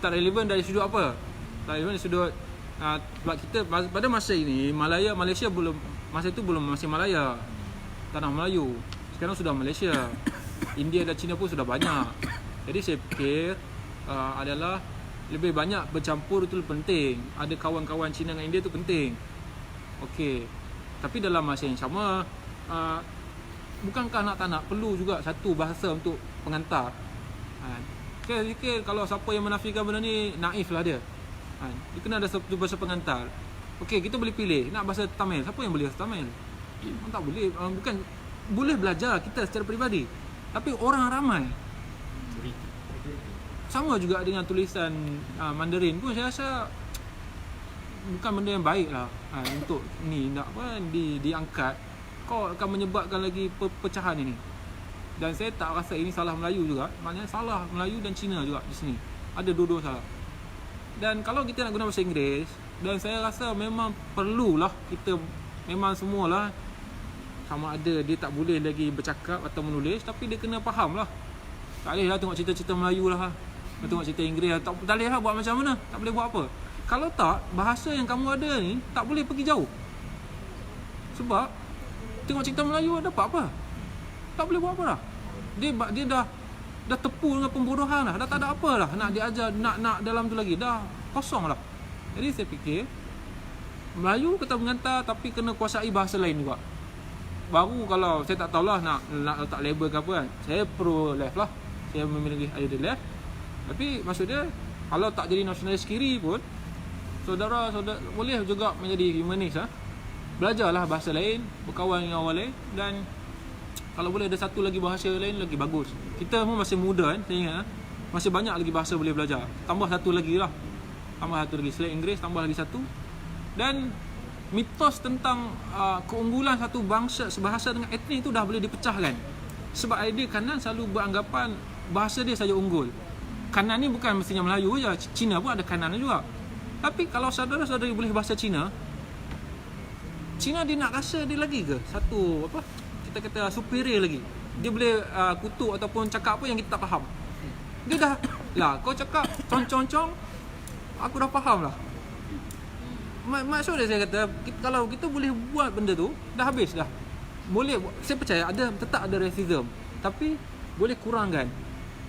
tak relevan dari sudut apa? Tak relevan dari sudut sebab kita pada masa ini Malaysia belum, masa itu belum masih Malaya, tanah Melayu. Sekarang sudah Malaysia. India dan China pun sudah banyak. Jadi saya fikir adalah lebih banyak bercampur itu penting. Ada kawan-kawan China dengan India itu penting. Okey. Tapi dalam masa yang sama bukankah tak nak perlu juga satu bahasa untuk pengantar? Saya fikir kalau siapa yang menafikan benda ni, naif lah dia. Dia kena ada satu bahasa pengantar. Okey, kita boleh pilih nak bahasa Tamil. Siapa yang boleh bahasa Tamil? Tak boleh. Bukan boleh belajar kita secara peribadi. Tapi orang ramai. Sama juga dengan tulisan Mandarin pun saya rasa bukan benda yang baik lah untuk ni nak diangkat. Kau akan menyebabkan lagi perpecahan ini. Dan saya tak rasa ini salah Melayu juga. Maknanya salah Melayu dan Cina juga di sini. Ada dua-dua salah. Dan kalau kita nak guna bahasa Inggeris, dan saya rasa memang perlulah kita, memang semualah, sama ada dia tak boleh lagi bercakap atau menulis, tapi dia kena faham lah. Tak boleh lah tengok cerita-cerita Melayu lah, tengok cerita Inggeris lah. Tak boleh lah buat macam mana. Tak boleh buat apa. Kalau tak, bahasa yang kamu ada ni tak boleh pergi jauh. Sebab tengok cerita Melayu dapat apa? Tak boleh buat apa dah. Dia dah tepu dengan pembodohan lah. Dah tak ada apa lah nak diajar, nak dalam tu lagi. Dah kosong lah. Jadi saya fikir Melayu kita mengantar, tapi kena kuasai bahasa lain juga. Baru kalau saya tak tahulah nak letak label ke apa kan. Saya pro left lah. Saya memilih idea left. Tapi maksud dia, kalau tak jadi nasionalis kiri pun, saudara boleh juga menjadi humanis lah. Belajarlah bahasa lain, berkawan dengan orang lain, dan kalau boleh ada satu lagi bahasa lain lagi bagus. Kita pun masih muda kan, saya ingat masih banyak lagi bahasa boleh belajar. Tambah satu lagi lah. Tambah satu lagi, selain Inggeris tambah lagi satu. Dan mitos tentang keunggulan satu bangsa sebahasa dengan etnik itu dah boleh dipecahkan. Sebab idea kanan selalu beranggapan bahasa dia saja unggul. Kanan ni bukan mestinya Melayu je, Cina pun ada kanan juga. Tapi kalau saudara-saudari boleh bahasa Cina dia nak rasa dia lagi ke satu apa, kita kata superior lagi. Dia boleh kutuk ataupun cakap apa yang kita tak faham. Dia dah lah, kau cakap concong-concong, aku dah faham lah. Maksud dia, saya kata kalau kita boleh buat benda tu, dah habis dah. Boleh, saya percaya tetap ada racism, tapi boleh kurangkan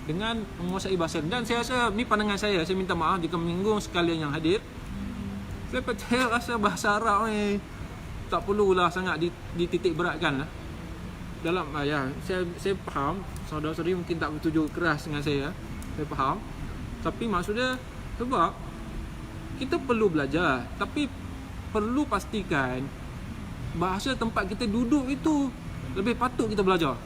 dengan menguasai bahasa. Dan saya rasa ni pandangan saya minta maaf jika menyinggung sekalian yang hadir. Saya percaya rasa bahasa Arab ni tak perlulah sangat dititik beratkan lah. Dalam saya faham saudara-saudari mungkin tak bertuju keras dengan saya faham. Tapi maksudnya sebab kita perlu belajar, tapi perlu pastikan bahasa tempat kita duduk itu lebih patut kita belajar.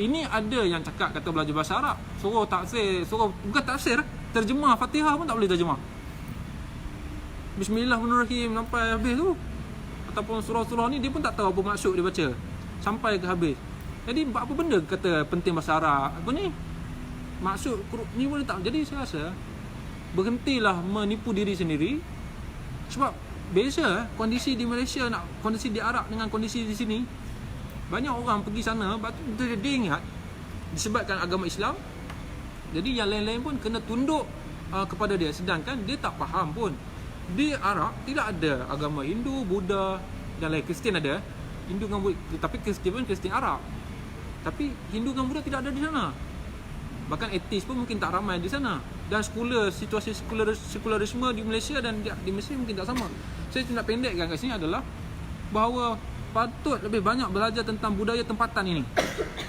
Ini ada yang cakap kata belajar bahasa Arab, suruh bukan tafsir, terjemah Fatihah pun tak boleh terjemah. Bismillahirrahmanirrahim sampai habis tu. Ataupun surah-surah ni dia pun tak tahu apa maksud dia baca sampai ke habis. Jadi apa benda kata penting bahasa Arab apa ni, maksud ni pun tak. Jadi saya rasa berhentilah menipu diri sendiri. Sebab beza kondisi di Malaysia nak kondisi di Arab dengan kondisi di sini. Banyak orang pergi sana, dia ingat disebabkan agama Islam, jadi yang lain-lain pun kena tunduk kepada dia. Sedangkan dia tak faham pun. Di Arab tidak ada agama Hindu, Buddha dan lain. Kristian ada, Hindu dengan Buddha, tapi Kristian pun Kristian Arab. Tapi Hindu dengan Buddha tidak ada di sana. Bahkan etis pun mungkin tak ramai di sana. Dan situasi sekularisme di Malaysia dan di Mesir mungkin tak sama. Saya nak pendekkan kat sini adalah bahawa patut lebih banyak belajar tentang budaya tempatan ini.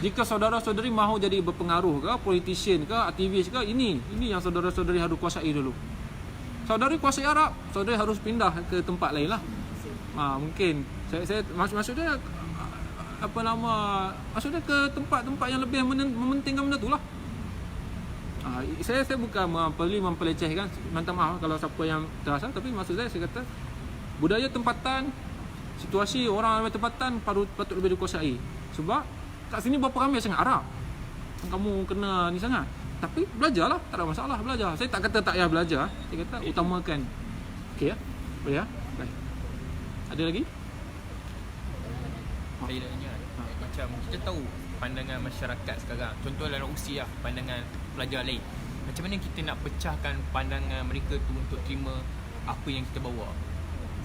Jika saudara-saudari mahu jadi berpengaruh ke, politician ke, aktivis ke, ini yang saudara-saudari harus kuasai dulu. Saudari kuasai Arab, saudari harus pindah ke tempat lain lah. Mungkin saya maksudnya maksudnya ke tempat-tempat yang lebih mementingkan benda tu lah. Saya bukan mempelecehkan, minta maaf kalau siapa yang terasa, tapi maksud saya kata budaya tempatan, situasi orang tempatan patut lebih dikuasai. Sebab kat sini berapa ramai sangat Arab, kamu kena ni sangat. Tapi belajarlah, tak ada masalah belajar. Saya tak kata tak payah belajar, saya kata utamakan. Okey ya? Boleh ya? Baik. Ada lagi? Saya nak tanya, macam kita tahu pandangan masyarakat sekarang, contoh dalam usia pandangan pelajar lain. Macam mana kita nak pecahkan pandangan mereka tu untuk terima apa yang kita bawa.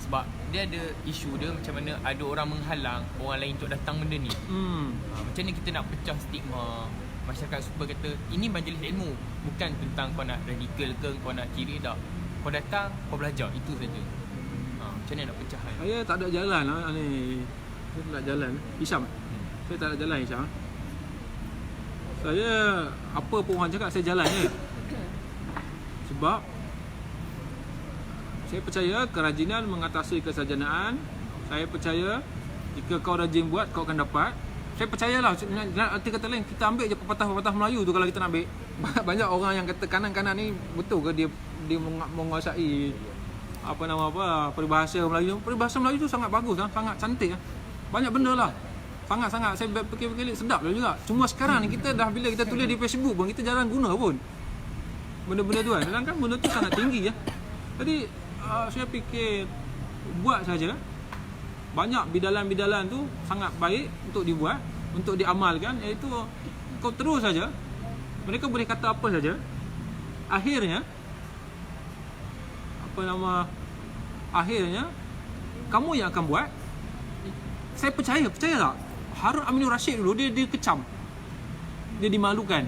Sebab dia ada isu dia macam mana ada orang menghalang orang lain untuk datang benda ni. Macam mana kita nak pecah stigma masyarakat supaya kata ini majlis ilmu, bukan tentang kau nak radikal ke, kau nak kiri, tak. Kau datang, kau belajar, itu saja. Macam mana nak pecah kan? Saya tak ada jalan lah ni. Saya tak ada jalan. Hisham. Saya tak ada jalan Hisham. Saya apa pun orang cakap saya jalan je. Sebab saya percaya kerajinan mengatasi kesarjanaan. Saya percaya jika kau rajin buat, kau akan dapat. Saya percayalah, arti kata lain, kita ambil je pepatah-pepatah Melayu tu kalau kita nak ambil. Banyak orang yang kata kanan-kanan ni betul ke dia menguasai peribahasa Melayu. Peribahasa Melayu tu sangat bagus lah, sangat cantik lah. Banyak benda lah. Sangat-sangat saya fikir-fikir sedap lah juga. Cuma sekarang ni kita dah bila kita tulis di Facebook pun kita jarang guna pun benda-benda tu kan. Sedangkan benda tu sangat tinggi lah. Jadi saya fikir buat saja. Banyak bidalan-bidalan tu sangat baik untuk dibuat, untuk diamalkan, iaitu kau terus saja. Mereka boleh kata apa saja. Akhirnya akhirnya kamu yang akan buat. Saya percaya tak? Harun Aminur Rashid dulu dia kecam. Dia dimalukan.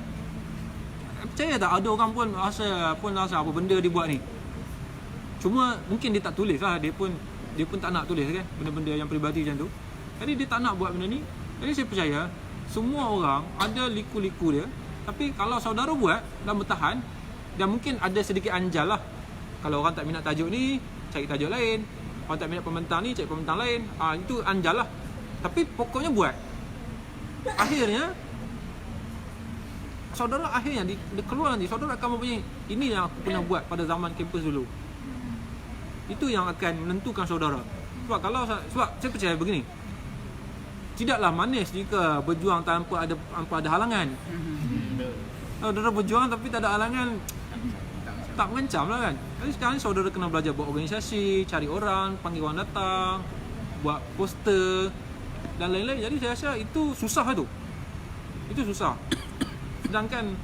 Percaya tak ada orang pun rasa apa benda dia buat ni. Cuma mungkin dia tak tulis lah, dia pun tak nak tulis kan benda-benda yang peribadi macam tu. Jadi dia tak nak buat benda ni. Jadi saya percaya semua orang ada liku-liku dia. Tapi kalau saudara buat dan bertahan, dan mungkin ada sedikit anjal lah. Kalau orang tak minat tajuk ni, cari tajuk lain. Orang tak minat pembentang ni, cari pembentang lain. Itu anjal lah. Tapi pokoknya buat. Akhirnya saudara dia keluar nanti, saudara akan mempunyai ini yang aku pernah buat pada zaman kampus dulu. Itu yang akan menentukan saudara. Sebab saya percaya begini. Tidaklah manis jika berjuang tanpa ada halangan. Saudara berjuang tapi tak ada halangan, tak mengancam lah kan. Jadi sekarang ni saudara kena belajar buat organisasi, cari orang, panggil orang datang, buat poster dan lain-lain. Jadi saya rasa itu susah tu. Itu susah. Sedangkan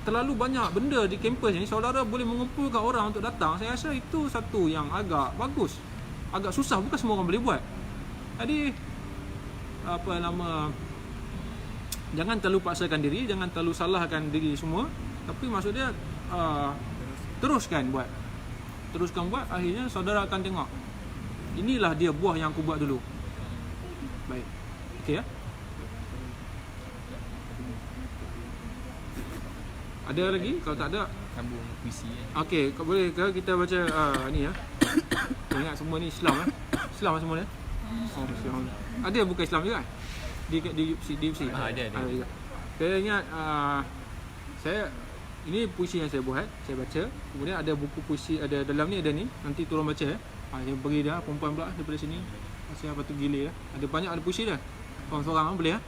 terlalu banyak benda di kampus ni, saudara boleh mengumpulkan orang untuk datang. Saya rasa itu satu yang agak bagus. Agak susah, bukan semua orang boleh buat. Jadi jangan terlalu paksakan diri, jangan terlalu salahkan diri semua. Tapi maksud dia teruskan buat. Akhirnya saudara akan tengok, inilah dia buah yang aku buat dulu. Baik. Okey ya. Ada lagi? Kalau tak ada, Sambung puisi okey, boleh ke kita baca ni ya. Ingat semua ni Islam Islam semua ni. Islam. Ada bukan Islam juga di UPC. Ada. Juga. Saya ingat ini puisi yang saya buat, saya baca. Kemudian ada buku puisi, ada dalam ni ada ni, nanti tolong baca ya. Saya bagi dia perempuan pula daripada sini. Saya patut gila ya. Ada banyak ada puisi dah. Seorang-seorang boleh ya.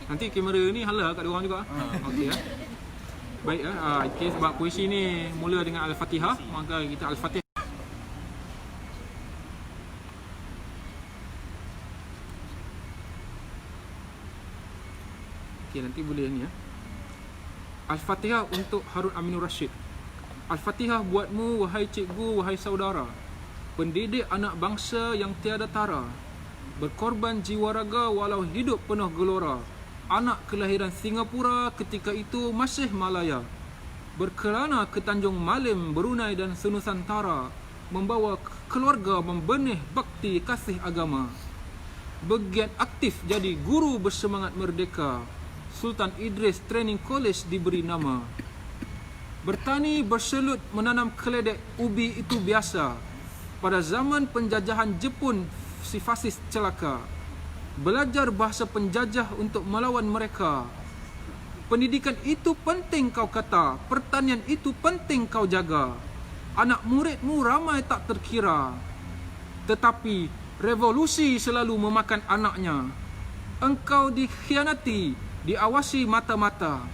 Nanti kamera ni hala kat dia orang juga. Okey ya. Baik okay, sebab puisi ni mula dengan Al-Fatihah, maka kita Al-Fatihah. Okey, nanti boleh ni ya. Al-Fatihah untuk Harun Aminur Rashid. Al-Fatihah buatmu wahai cikgu, wahai saudara, pendidik anak bangsa yang tiada tara, berkorban jiwa raga walau hidup penuh gelora. Anak kelahiran Singapura ketika itu masih Malaya, berkelana ke Tanjung Malim, Brunei dan Senusantara, membawa keluarga membenih bakti kasih agama. Bergiat aktif jadi guru bersemangat merdeka, Sultan Idris Training College diberi nama. Bertani berselut menanam keledek ubi itu biasa, pada zaman penjajahan Jepun si fasis celaka. Belajar bahasa penjajah untuk melawan mereka. Pendidikan itu penting kau kata, pertanian itu penting kau jaga. Anak muridmu ramai tak terkira, tetapi revolusi selalu memakan anaknya. Engkau dikhianati, diawasi mata-mata.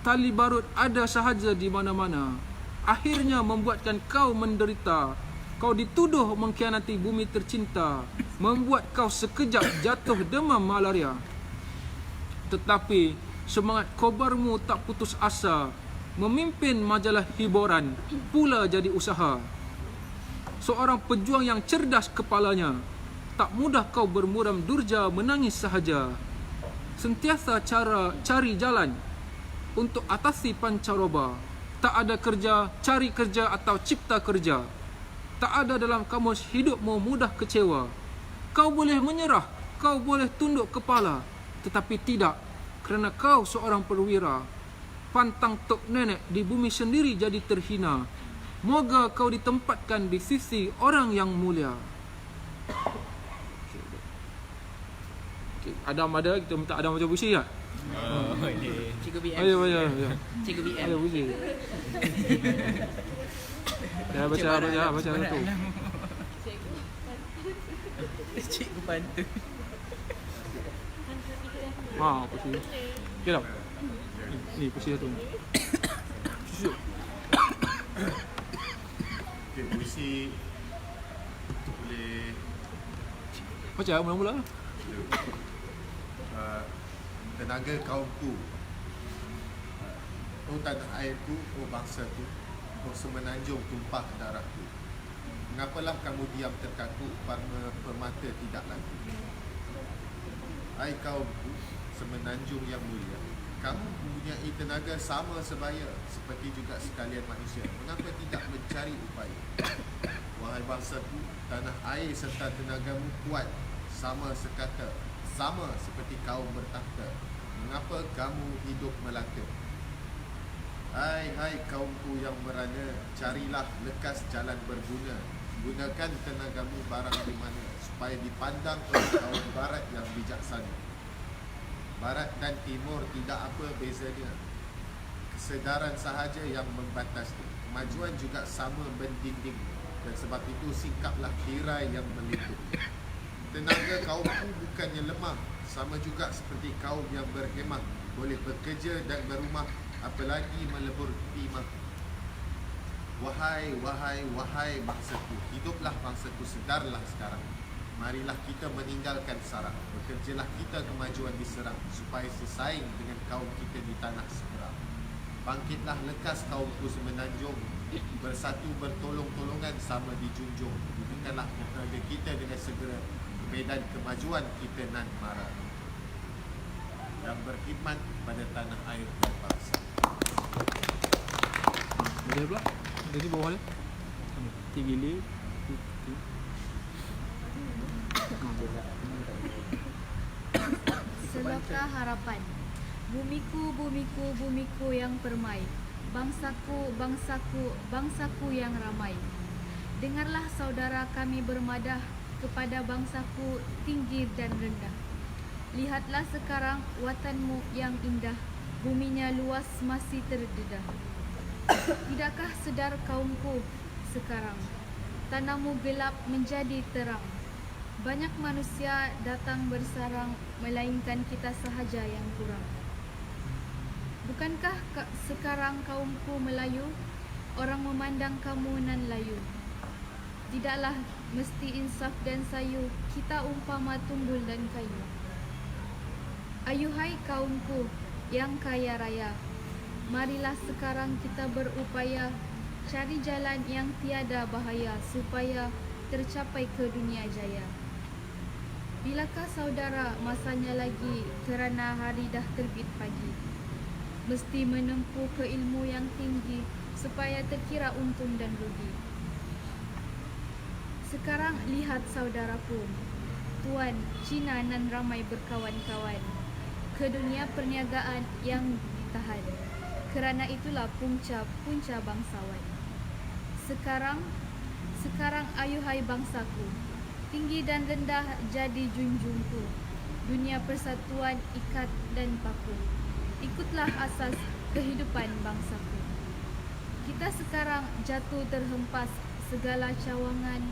Tali barut ada sahaja di mana-mana, akhirnya membuatkan kau menderita. Kau dituduh mengkhianati bumi tercinta, membuat kau sekejap jatuh demam malaria. Tetapi semangat kobarmu tak putus asa, memimpin majalah hiburan pula jadi usaha. Seorang pejuang yang cerdas kepalanya, tak mudah kau bermuram durja menangis sahaja. Sentiasa cari jalan untuk atasi pancaroba. Tak ada kerja, cari kerja atau cipta kerja. Tak ada dalam kamus hidupmu mudah kecewa. Kau boleh menyerah, kau boleh tunduk kepala, tetapi tidak kerana kau seorang perwira. Pantang tok nenek di bumi sendiri jadi terhina. Moga kau ditempatkan di sisi orang yang mulia. Okay. Adam ada, kita minta Adam baca puisi tak? Boleh. Cikgu BM. Ayo. Cikgu BM. Ayo puisi. Ya, baca satu. Cikgu bantu. Puisi. Okey tak? Ni puisi satu. Susu. Okay, puisi boleh Baca mula-mula. Tenaga kaumku, oh tanah airku, oh bangsaku, oh semenanjung tumpah darahku. Mengapalah kamu diam terkaku, permata tidak laku. Hai kaumku, semenanjung yang mulia, kamu mempunyai tenaga sama sebaya seperti juga sekalian manusia. Mengapa tidak mencari upaya? Wahai bangsaku, tanah air serta tenagamu kuat sama sekata, sama seperti kaum bertakhta. Mengapa kamu hidup melaka? Hai kaumku yang merana, carilah lekas jalan berguna. Gunakan tenagamu barang di mana, supaya dipandang oleh kaum barat yang bijaksana. Barat dan timur tidak apa bezanya, kesedaran sahaja yang membatasi. Kemajuan juga sama berdinding, dan sebab itu sikaplah tirai yang melindung. Tenaga kaumku bukannya lemah, sama juga seperti kaum yang berhemah, boleh bekerja dan berumah, apalagi melebur timah. Wahai bangsaku, hiduplah bangsaku, sedarlah sekarang. Marilah kita meninggalkan sarang, bekerjalah kita kemajuan diserang, supaya sesaing dengan kaum kita di tanah seberang. Bangkitlah lekas kaumku semenanjung, bersatu bertolong-tolongan sama dijunjung. Gunakanlah tenaga kita dengan segera, medan kemajuan kita nan mara, yang berkhidmat pada tanah air dan bangsa. Baca pula. Dari bawah dia. Tinggi. Seloka harapan. Bumiku, bumiku, bumiku yang permai. Bangsaku, bangsaku, bangsaku yang ramai. Dengarlah saudara kami bermadah kepada bangsaku tinggi dan rendah. Lihatlah sekarang watanmu yang indah, buminya luas masih terdedah. Tidakkah sedar kaumku sekarang, tanahmu gelap menjadi terang. Banyak manusia datang bersarang, melainkan kita sahaja yang kurang. Bukankah sekarang kaumku Melayu, orang memandang kamu nan layu? Tidaklah mesti insaf dan sayu, kita umpama tumbul dan kayu. Ayuhai kaumku yang kaya raya, marilah sekarang kita berupaya, cari jalan yang tiada bahaya, supaya tercapai ke dunia jaya. Bilakah saudara masanya lagi, kerana hari dah terbit pagi? Mesti menempuh ke ilmu yang tinggi, supaya terkira untung dan rugi. Sekarang lihat saudaraku, Tuan Cina nan ramai berkawan-kawan, ke dunia perniagaan yang ditahan. Kerana itulah punca bangsawan. Sekarang ayuhai bangsaku, tinggi dan rendah jadi junjungku. Dunia persatuan ikat dan paku. Ikutlah asas kehidupan bangsaku. Kita sekarang jatuh terhempas, segala cawangan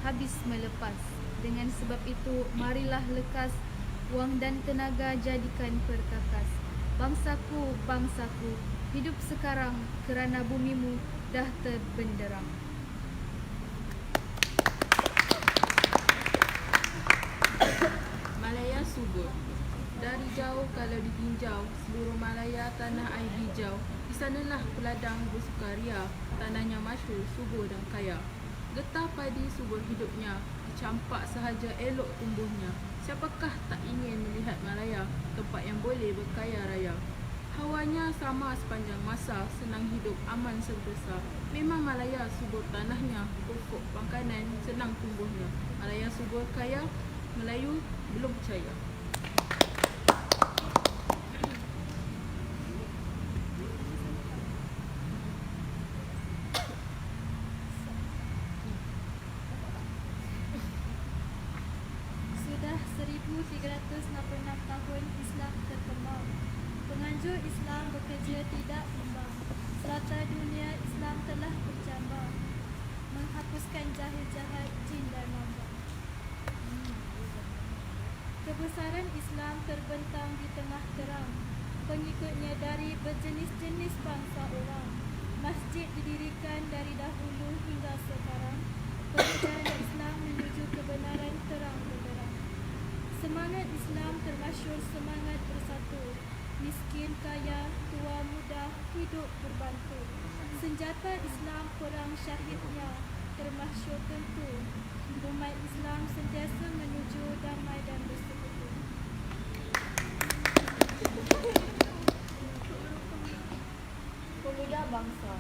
habis melepas. Dengan sebab itu, marilah lekas wang dan tenaga jadikan perkakas. Bangsaku, bangsaku, hidup sekarang kerana bumimu dah terbenderang. Malaya subur. Dari jauh kalau ditinjau, seluruh Malaya tanah air hijau. Di sanalah peladang bersukaria, tanahnya masyhur, subur dan kaya. Getah padi subur hidupnya, dicampak sahaja elok tumbuhnya. Siapakah tak ingin melihat Malaya, tempat yang boleh berkaya raya. Hawanya sama sepanjang masa, senang hidup, aman sentosa. Memang Malaya subur tanahnya, pokok makanan senang tumbuhnya. Malaya subur kaya, Melayu belum percaya. Sudah 1366 tahun Islam berkembang. Penganjur Islam bekerja tidak imbang. Serata dunia Islam telah bercambang, menghapuskan jahil-jahat, jin dan mamba. Kebesaran Islam terbentang di tengah terang. Pengikutnya dari berjenis-jenis bangsa orang. Masjid didirikan dari dahulu hingga sekarang. Perjalanan Islam menuju kebenaran terang benderang. Semangat Islam termasyhur semangat bersatu. Miskin, kaya, tua, muda, hidup berbantu. Senjata Islam perang syahidnya termasyhur tentu. Umat Islam sentiasa menuju damai dan bersekutu. Pemuda bangsa,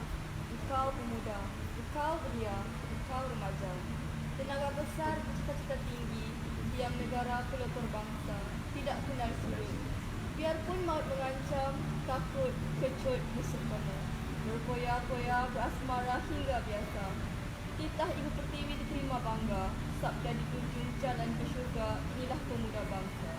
engkau pemuda, engkau belia, engkau remaja. Tenaga besar, bercita-cita tinggi, diam negara pelopor bangsa, tidak kenal suri. Biarpun maut mengancam, takut, kecut, bersepana. Berpoya-poya, berasmara hingga biasa. Titah Ibu Pertiwi diterima bangga, sabda ditunjung jalan ke syurga, inilah pemuda bangsa.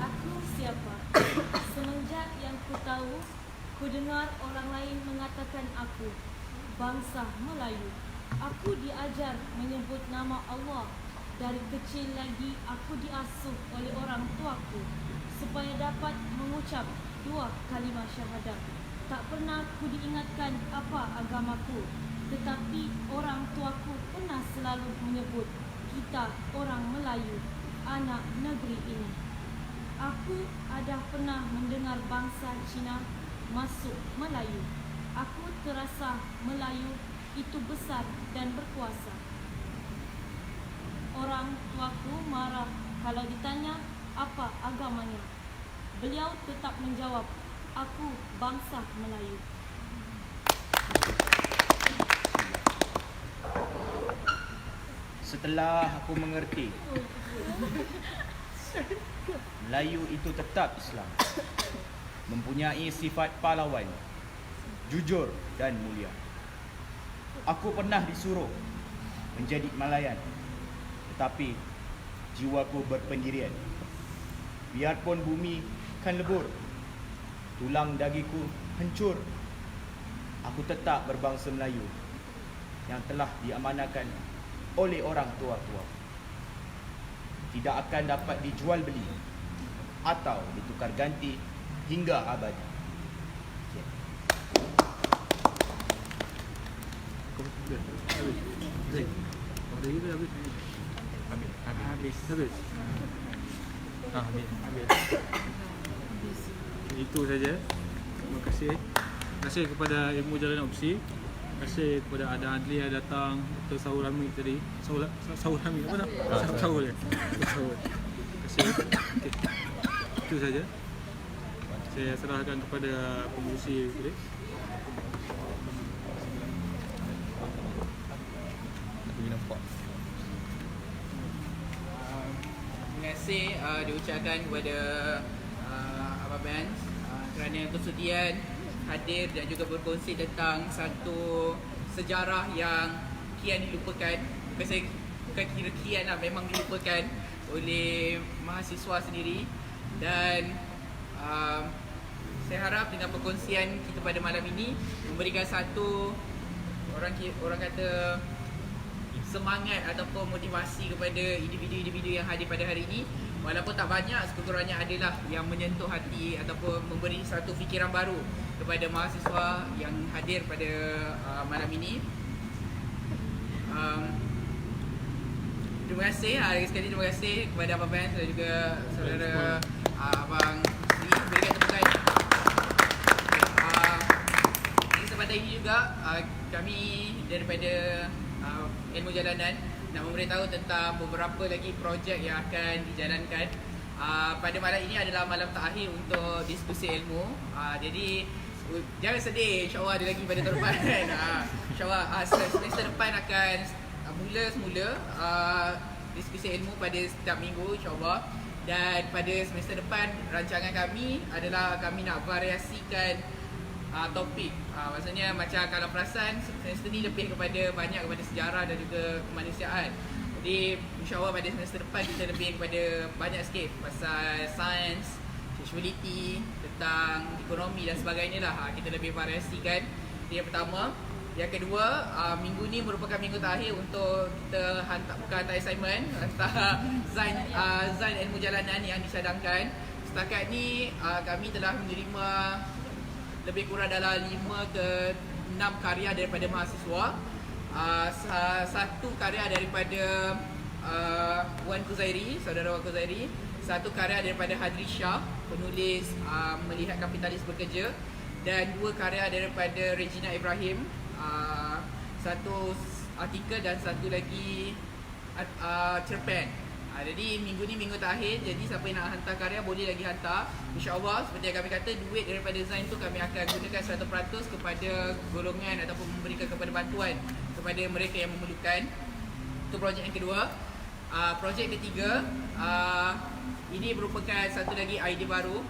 Aku siapa? Semenjak yang ku tahu, ku dengar orang lain mengatakan aku bangsa Melayu. Aku diajar menyebut nama Allah. Dari kecil lagi aku diasuh oleh orang tuaku supaya dapat mengucap dua kalimah syahadat. Tak pernah ku diingatkan apa agamaku, tetapi orang tuaku pernah selalu menyebut kita orang Melayu, anak negeri ini. Aku ada pernah mendengar bangsa Cina masuk Melayu. Aku terasa Melayu itu besar dan berkuasa. Orang tuaku marah kalau ditanya apa agamanya. Beliau tetap menjawab, aku bangsa Melayu. Setelah aku mengerti, Melayu itu tetap Islam, mempunyai sifat pahlawan, jujur dan mulia. Aku pernah disuruh menjadi Malayan, tetapi jiwaku berpendirian. Biarpun bumi kan lebur, tulang dagingku hancur, aku tetap berbangsa Melayu yang telah diamanahkan oleh orang tua-tua. Tidak akan dapat dijual beli atau ditukar ganti hingga abadi. Habis. Itu saja. Terima kasih. Terima kasih kepada Ilmu Jalanan Opsi. Terima kasih kepada Ada Adli yang datang, Dr. Saul Hamid tadi. Saul Hamid apa nak? Saul ya. Saul. Terima kasih. Okay. Itu saja. Saya serahkan kepada pengurusi tadi. Terima kasih diucapkan kepada Abang Ben kerana kesediaan hadir dan juga berkongsi tentang satu sejarah yang kian dilupakan. Bukan kira kian lah, memang dilupakan oleh mahasiswa sendiri. Dan saya harap dengan perkongsian kita pada malam ini memberikan satu orang kata semangat ataupun motivasi kepada individu-individu yang hadir pada hari ini. Walaupun tak banyak, sekurang-kurangnya adalah yang menyentuh hati ataupun memberi satu fikiran baru kepada mahasiswa yang hadir pada malam ini. terima kasih lagi sekali, terima kasih kepada Abang Ben dan juga saudara Abang Sri berikan tepukan. Di kesempatan ini juga kami daripada Ilmu Jalanan nak memberitahu tentang beberapa lagi projek yang akan dijalankan. Pada malam ini adalah malam terakhir untuk diskusi ilmu. Jadi jangan sedih, insyaAllah ada lagi pada tahun depan. InsyaAllah semester depan akan mula semula diskusi ilmu pada setiap minggu insyaAllah. Dan pada semester depan rancangan kami adalah kami nak variasikan topik. Maksudnya macam kalau perasan semester ni lebih banyak kepada sejarah dan juga kemanusiaan. Jadi insyaAllah pada semester depan kita lebih kepada banyak sikit pasal sains, sexuality, tentang ekonomi dan sebagainya lah. Kita lebih variasikan. Itu yang pertama. Yang kedua, minggu ni merupakan minggu terakhir untuk kita hantar assignment, hantar Zain Ilmu Jalanan yang disadangkan. Setakat ni kami telah menerima lebih kurang dalam 5 ke 6 karya daripada mahasiswa. Satu karya daripada Wan Kuzairi, saudara Wan Kuzairi. Satu karya daripada Hadri Shah, penulis Melihat Kapitalis Bekerja. Dan 2 karya daripada Regina Ibrahim, satu artikel dan satu lagi cerpen. Jadi minggu ni minggu terakhir. Jadi siapa yang nak hantar karya boleh lagi hantar. InsyaAllah seperti yang kami kata, duit daripada Zain tu kami akan gunakan 100% kepada golongan ataupun memberikan kepada bantuan kepada mereka yang memerlukan. Itu projek yang kedua. Projek ketiga, ini merupakan satu lagi idea baru,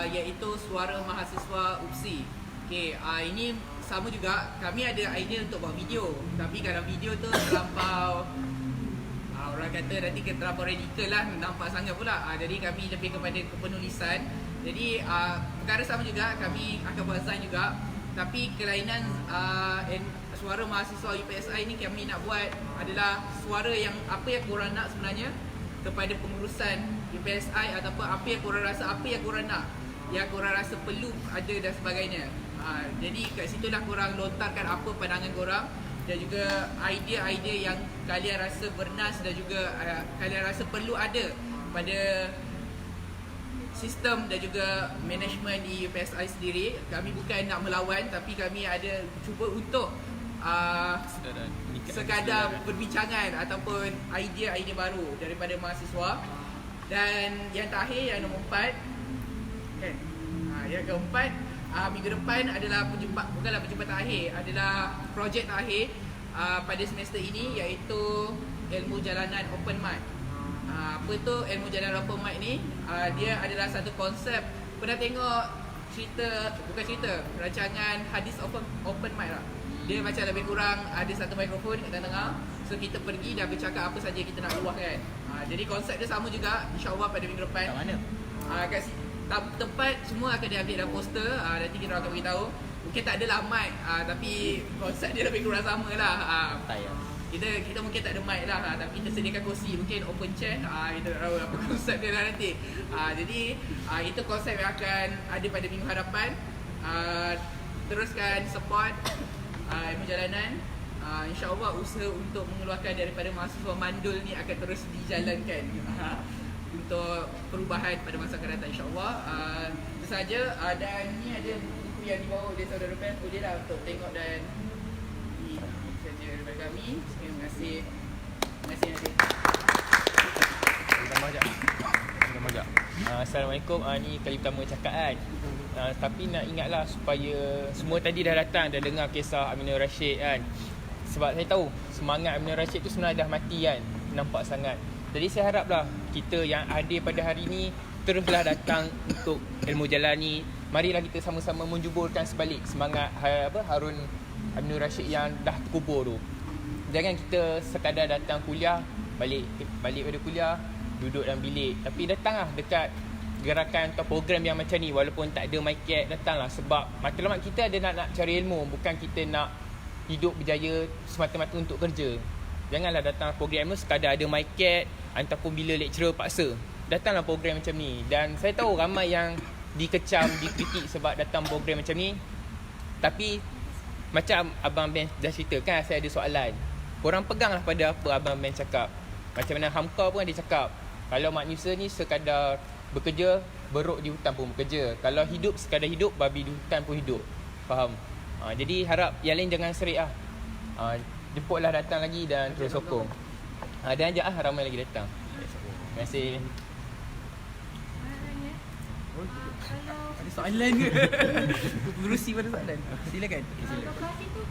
iaitu Suara Mahasiswa UPSI. Okay, ini sama juga, kami ada idea untuk buat video. Tapi kalau video tu terlampau orang kata nanti terlampau radikal lah, nampak sangat pula. Jadi kami lebih kepada kepenulisan. Jadi perkara sama juga, kami akan buat Zain juga. Tapi kelainan Suara Mahasiswa UPSI ni kami nak buat adalah suara yang apa yang korang nak sebenarnya kepada pengurusan UPSI, ataupun apa yang korang rasa, apa yang korang nak, yang korang rasa perlu ada dan sebagainya. Jadi kat situlah korang lontarkan apa pandangan korang dan juga idea-idea yang kalian rasa bernas dan juga kalian rasa perlu ada pada sistem dan juga management di UPSI sendiri. Kami bukan nak melawan, tapi kami ada cuba untuk sekadar perbincangan ataupun idea-idea baru daripada mahasiswa. Dan yang terakhir, yang nombor 4 kan? Yang keempat, minggu depan adalah bukanlah perjumpaan terakhir, adalah projek terakhir pada semester ini, iaitu Ilmu Jalanan Open Mic. Apa tu Ilmu Jalanan Open Mic ni? Dia adalah satu konsep. Pernah tengok rancangan Hadis Open Mic lah. Dia macam lebih kurang ada satu mikrofon kat tengah-tengah. So kita pergi dan bercakap apa saja kita nak luahkan. Jadi konsep dia sama juga, insyaAllah pada minggu depan. Kat mana? Kat tempat semua akan diambil dalam poster. Nanti kita akan beritahu. Mungkin tak adalah mic, tapi konsep dia lebih kurang sama lah. Kita mungkin tak ada mic lah, tapi kita sediakan kursi, mungkin open chair. Kita tak tahu apa konsep dia lah nanti. Jadi itu konsep yang akan ada pada minggu hadapan. Teruskan support Ilmu Jalanan. InsyaAllah usaha untuk mengeluarkan daripada mahasiswa mandul ni akan terus dijalankan untuk perubahan pada masa akan datang, insyaAllah. Itu sahaja. Dan ni ada buku yang dibawa oleh saudara Ben, boleh lah untuk tengok dan ini sahaja daripada kami. Terima kasih. Terima kasih Nadir. Selamat sekejap. Assalamualaikum. Ni kali pertama cakap kan. Tapi nak ingatlah supaya semua tadi dah datang, dah dengar kisah Aminur Rashid kan. Sebab saya tahu semangat Aminur Rashid tu sebenarnya dah mati kan. Nampak sangat. Jadi saya haraplah kita yang ada pada hari ni teruslah datang untuk Ilmu Jalan ni. Marilah kita sama-sama menjuburkan sebalik semangat Harun Aminur Rashid yang dah terkubur tu. Jangan kita sekadar datang kuliah, balik pada kuliah, duduk dalam bilik. Tapi datanglah dekat gerakan atau program yang macam ni, walaupun tak ada mic, datanglah. Sebab matlamat kita ada nak cari ilmu, bukan kita nak hidup berjaya semata-mata untuk kerja. Janganlah datang program ilmu sekadar ada mic ataupun bila lecturer paksa. Datanglah program macam ni. Dan saya tahu ramai yang dikecam, dikritik sebab datang program macam ni. Tapi macam Abang Ben dah cerita kan, saya ada soalan. Korang peganglah pada apa Abang Ben cakap. Macam mana Hamka pun ada cakap, kalau manusia ni sekadar bekerja, beruk di hutan pun bekerja. Kalau hidup sekadar hidup, babi di hutan pun hidup. Faham? Jadi harap yang lain jangan serik lah. Jemputlah datang lagi dan terus sokong. Dan ajak lah ramai lagi datang. Terima kasih. Kalau Ada soalan ke? Berusi pada soalan. Silakan. lokasi tu